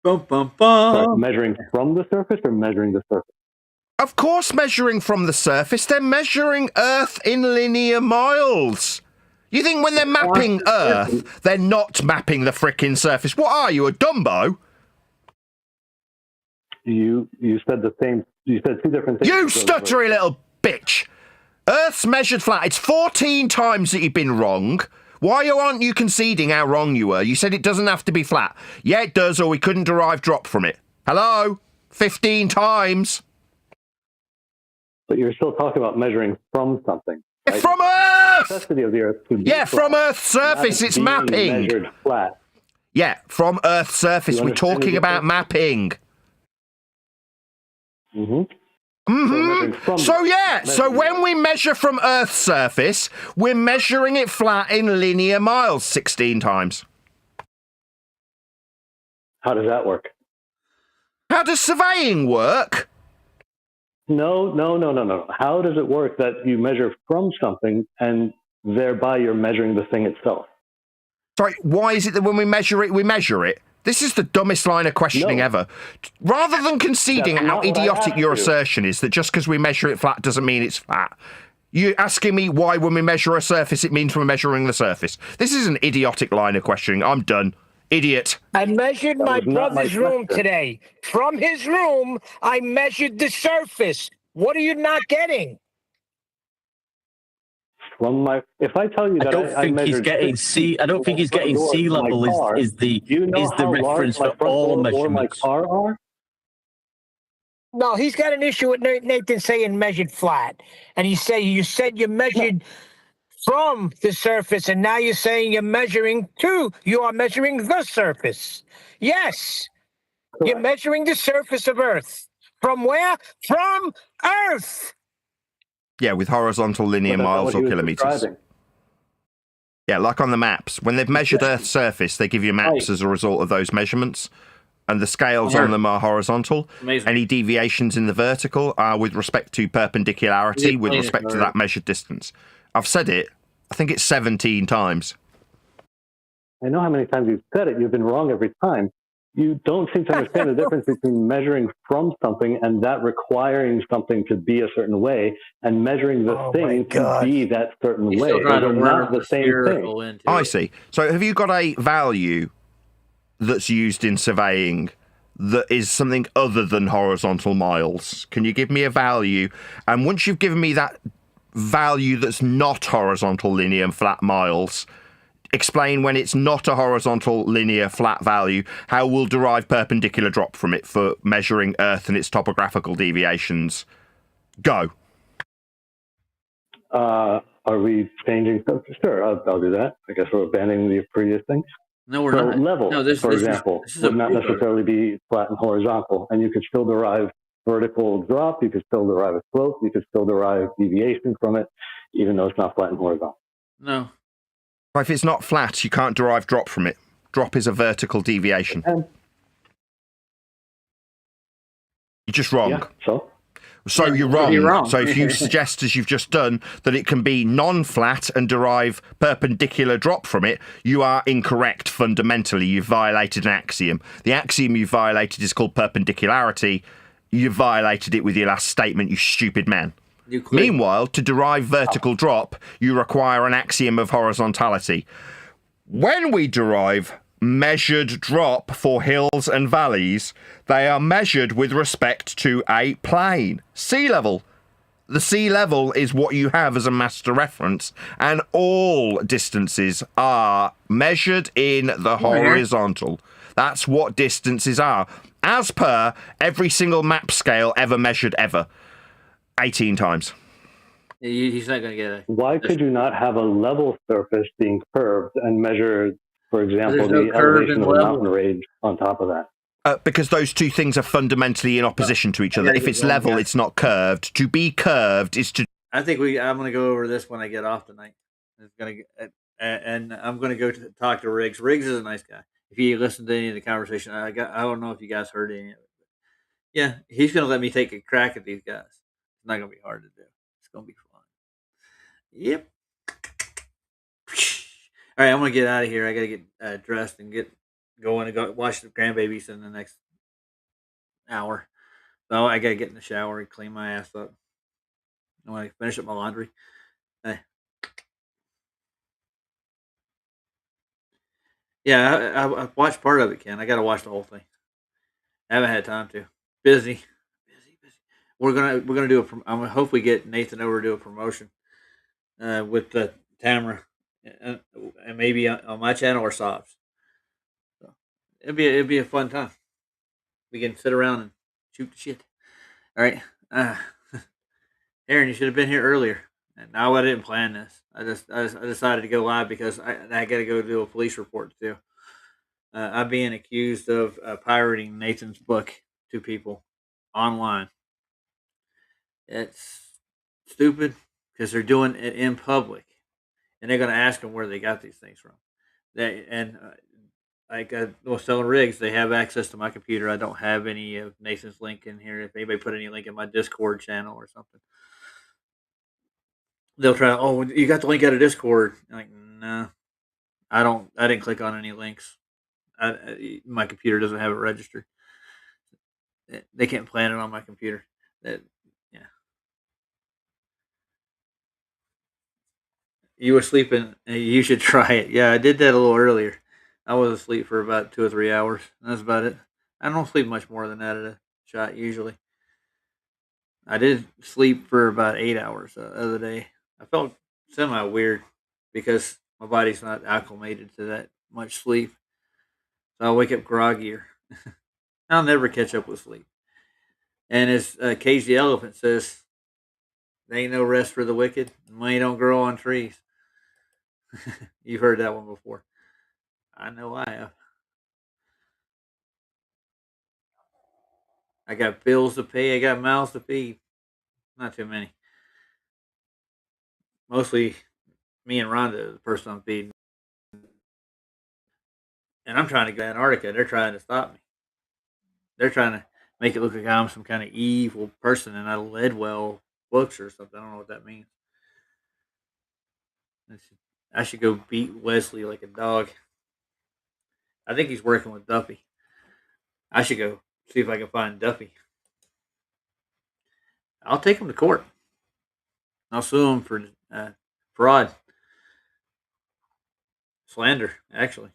Bum, bum, bum. Sorry, measuring from the surface or measuring the surface? Of course, measuring from the surface. They're measuring Earth in linear miles. You think when they're mapping Earth, they're not mapping the frickin' surface? What are you, a Dumbo? You said the same. You said two different things. You stuttery little bitch. Earth's measured flat. It's 14 times that you've been wrong. Why aren't you conceding how wrong you were? You said it doesn't have to be flat. Yeah, it does, or we couldn't derive drop from it. Hello? 15 times. But you're still talking about measuring from something. Right? From Earth! The necessity of the Earth to be Yeah, from flat, Earth's surface, it's being mapping. Measured flat. Yeah, from Earth's surface, we're talking about mapping. So yeah, so when we measure from Earth's surface, we're measuring it flat in linear miles 16 times. How does that work? How does surveying work? No. How does it work that you measure from something and thereby you're measuring the thing itself? Sorry, why is it that when we measure it? This is the dumbest line of questioning ever. Rather than conceding how idiotic your assertion is, that just because we measure it flat doesn't mean it's flat, you're asking me why when we measure a surface it means we're measuring the surface. This is an idiotic line of questioning. I'm done. Idiot. I measured my brother's room today. From his room, I measured the surface. What are you not getting? If I tell you that I don't think he's getting sea level is the reference for all measurements. My car are? No, he's got an issue with Nathan saying measured flat, and you said you measured from the surface, and now you're saying you're measuring to. You are measuring the surface. Yes, you're measuring the surface of Earth. From where? From Earth. Yeah, with horizontal linear miles or kilometers. Yeah, like on the maps. When they've measured Earth's surface, they give you maps as a result of those measurements. And the scales on them are horizontal. Amazing. Any deviations in the vertical are with respect to perpendicularity, with respect to that measured distance. I've said it, I think it's 17 times. I know how many times you've said it. You've been wrong every time. You don't seem to understand the difference between measuring from something and that requiring something to be a certain way and measuring the thing to be that certain way. They're not the same thing. I see. So have you got a value that's used in surveying that is something other than horizontal miles? Can you give me a value? And once you've given me that value that's not horizontal linear and flat miles, explain when it's not a horizontal linear flat value, how we'll derive perpendicular drop from it for measuring Earth and its topographical deviations. Go. Are we changing something? Sure, I'll do that. I guess we're abandoning the previous things. No, we're not. Level, no, for example, would not necessarily be flat and horizontal, and you could still derive vertical drop, you could still derive a slope, you could still derive deviation from it, even though it's not flat and horizontal. No. If it's not flat, you can't derive drop from it. Drop is a vertical deviation. You're just wrong. Yeah, So you're wrong. So if you suggest, as you've just done, that it can be non-flat and derive perpendicular drop from it, you are incorrect fundamentally. You've violated an axiom. The axiom you violated is called perpendicularity. You violated it with your last statement, you stupid man. Meanwhile, to derive vertical drop, you require an axiom of horizontality. When we derive measured drop for hills and valleys, they are measured with respect to a plane. Sea level. The sea level is what you have as a master reference, and all distances are measured in the horizontal. That's what distances are, as per every single map scale ever measured ever. 18 times. He's not going to get it. Why could you not have a level surface being curved and measure, for example, the elevation of a mountain range on top of that? Because those two things are fundamentally in opposition to each other. If it's level, it's not curved. To be curved is to... I think I'm going to go over this when I get off tonight. And I'm going to go talk to Riggs. Riggs is a nice guy. If you listen to any of the conversation, I don't know if you guys heard any of it. But yeah, he's going to let me take a crack at these guys. It's not going to be hard to do. It's going to be fun. Yep. All right, I'm going to get out of here. I got to get dressed and get going to go watch the grandbabies in the next hour. So I gotta get in the shower and clean my ass up. I want to finish up my laundry. Eh, yeah, I watched part of it, Ken. I got to watch the whole thing. I haven't had time to. Busy. We're gonna do a. I'm gonna hopefully get Nathan over to do a promotion with the Tamara, and maybe on my channel or Sobs. So it'd be a fun time. We can sit around and shoot the shit. All right, uh, Aaron, you should have been here earlier. And now I didn't plan this. I decided to go live because I got to go do a police report too. I'm being accused of pirating Nathan's book to people online. It's stupid because they're doing it in public, and they're going to ask them where they got these things from. They and like I was telling Riggs, they have access to my computer. I don't have any of Nathan's link in here. If anybody put any link in my Discord channel or something, they'll try. Oh, you got the link out of Discord? I'm like, no, I don't. I didn't click on any links. My computer doesn't have it registered. They can't plan it on my computer. That yeah. You were sleeping. You should try it. Yeah, I did that a little earlier. I was asleep for about 2 or 3 hours. That's about it. I don't sleep much more than that at a shot usually. I did sleep for about 8 hours the other day. I felt semi weird because my body's not acclimated to that much sleep. So I wake up groggier. I'll never catch up with sleep. And as Cage the Elephant says, there ain't no rest for the wicked. Money don't grow on trees. You've heard that one before. I know I have. I got bills to pay. I got mouths to feed. Not too many. Mostly me and Rhonda, the person I'm feeding. And I'm trying to go to Antarctica. They're trying to stop me. They're trying to make it look like I'm some kind of evil person and I led well books or something. I don't know what that means. I should go beat Wesley like a dog. I think he's working with Duffy. I should go see if I can find Duffy. I'll take him to court. I'll sue him for fraud, slander, actually.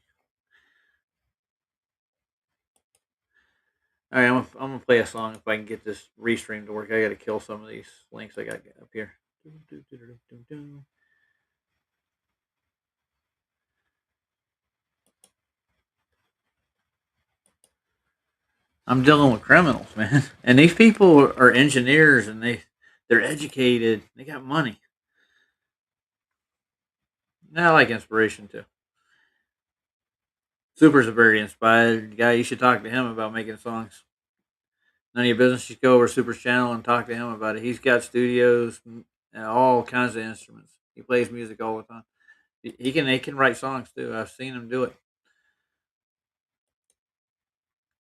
All right, I'm gonna play a song if I can get this restream to work. I got to kill some of these links I got up here. I'm dealing with criminals, man, and these people are engineers and they're educated. They got money. Now I like inspiration too. Super's a very inspired guy. You should talk to him about making songs. None of your business. You go over to Super's channel and talk to him about it. He's got studios and all kinds of instruments. He plays music all the time. He can write songs too. I've seen him do it.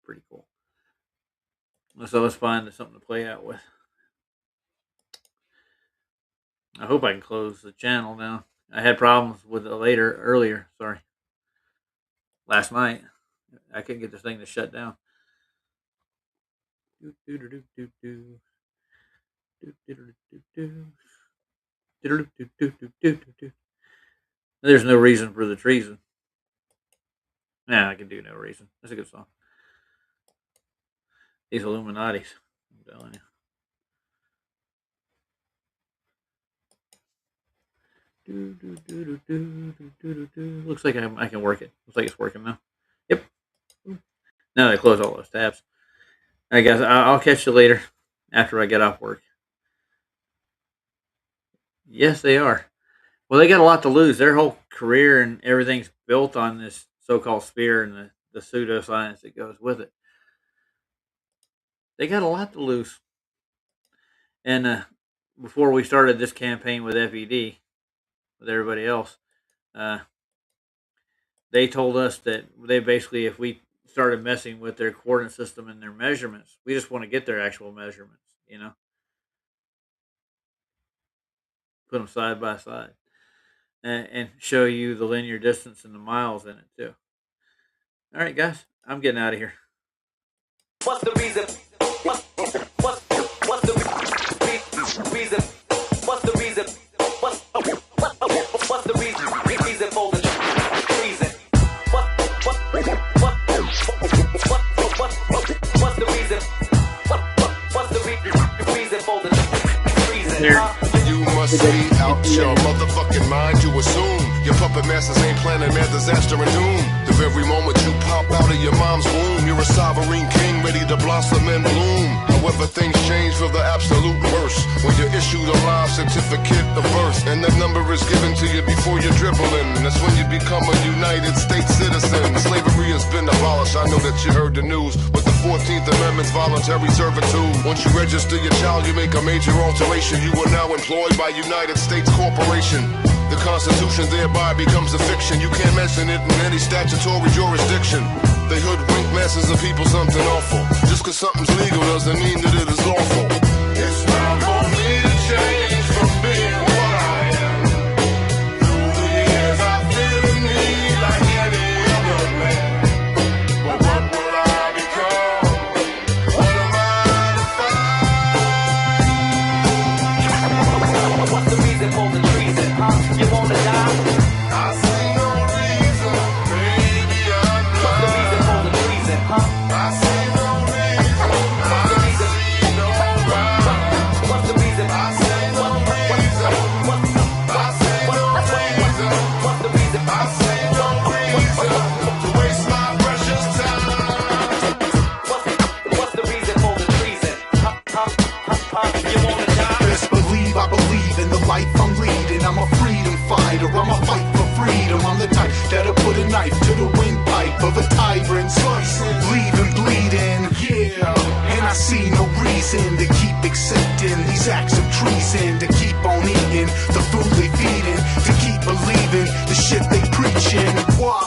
Pretty cool. So let's find something to play out with. I hope I can close the channel now. I had problems with it earlier. Sorry. Last night. I couldn't get this thing to shut down. There's no reason for the treason. Nah, I can do no reason. That's a good song. These Illuminatis. I'm telling you. Looks like I can work it. Looks like it's working now. Yep. Now they close all those tabs. I guess I'll catch you later after I get off work. Yes, they are. Well, they got a lot to lose. Their whole career and everything's built on this so-called sphere and the pseudoscience that goes with it. They got a lot to lose. And before we started this campaign with FED, with everybody else, they told us that they basically, if we started messing with their coordinate system and their measurements, we just want to get their actual measurements, put them side by side and show you the linear distance and the miles in it too. All right, guys, I'm getting out of here. What's the reason? What's the reason? What's the reason? What's the reason? What's the reason? Reason for the reason? What's the reason? What's the reason for the reason? You must be out your motherfucking mind. You assume your puppet masters ain't planning their disaster and doom. The very moment you pop out of your mom's womb, you're a sovereign king ready to blossom and bloom. However, things change for the absolute worst when you're issued a live certificate of birth, and that number is given to you before you're dribbling. And that's when you become a United States citizen. Slavery has been abolished. I know that you heard the news with the 14th Amendment's voluntary servitude. Once you register your child, you make a major alteration. You are now employed by United States Corporation. The Constitution thereby becomes a fiction. You can't mention it in any statutory jurisdiction. They hoodwink masses of people something awful. Just cause something's legal doesn't mean that it is lawful. It's time for me to change from being what I am. Through the years I feel the need like any other man. But what will I become? What am I to find? What's the reason for the treason, huh? You wanna die? I see no reason, baby, I'm blind. What's the reason for the treason, huh? I see no reason, What's the reason? no rhyme. What's the reason? I see no reason, I see no reason, What's the reason? I see no reason to waste my precious time. What's the reason for the treason? You wanna die? Best believe I believe in the life I'm leading. I'm a freedom fighter, I'm a fight for freedom. I'm the type that'll put a knife to the windpipe of a tyrant, slicing, leaving bleeding. Yeah, and I see no reason to keep accepting these acts of treason, to keep on eating the food they feeding, to keep believing the shit they preaching. Why?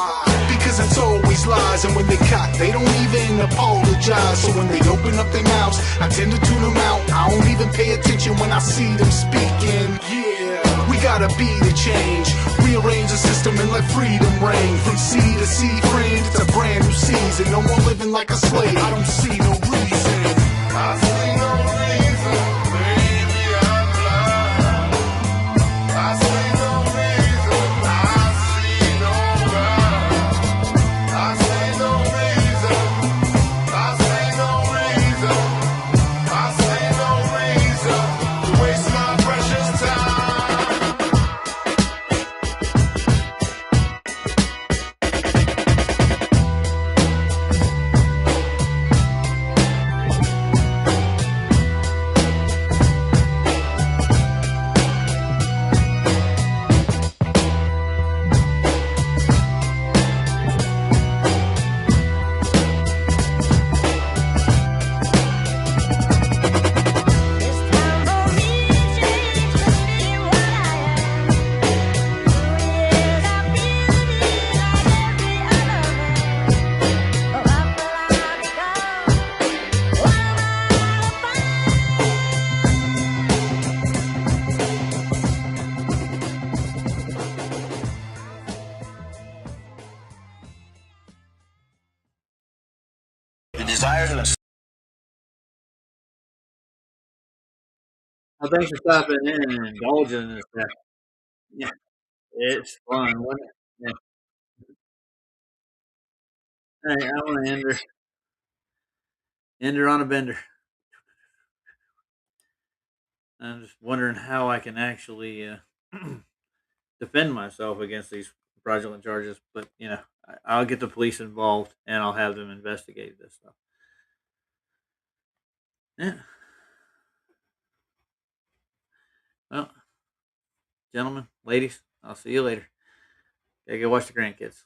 Because it's always lies, and when they caught, they don't even apologize. So when they open up their mouths, I tend to tune them out. I don't even pay attention when I see them speaking. Yeah, we gotta be the change, rearrange the system and let freedom reign. From sea to sea, friend, it's a brand new season. No more living like a slave, I don't see no reason. I see no reason, baby, I'm blind. I see no reason, I see no rhyme. I see no reason, I see no reason, I see no reason to waste my precious time. The desire to Well, thanks for stopping in and indulging in this stuff. Yeah, it's fun, wasn't it? Yeah. Hey, I want to end her on a bender. I'm just wondering how I can actually defend myself against these fraudulent charges, but I'll get the police involved and I'll have them investigate this stuff. Yeah. Well, gentlemen, ladies, I'll see you later. Gotta go watch the grandkids.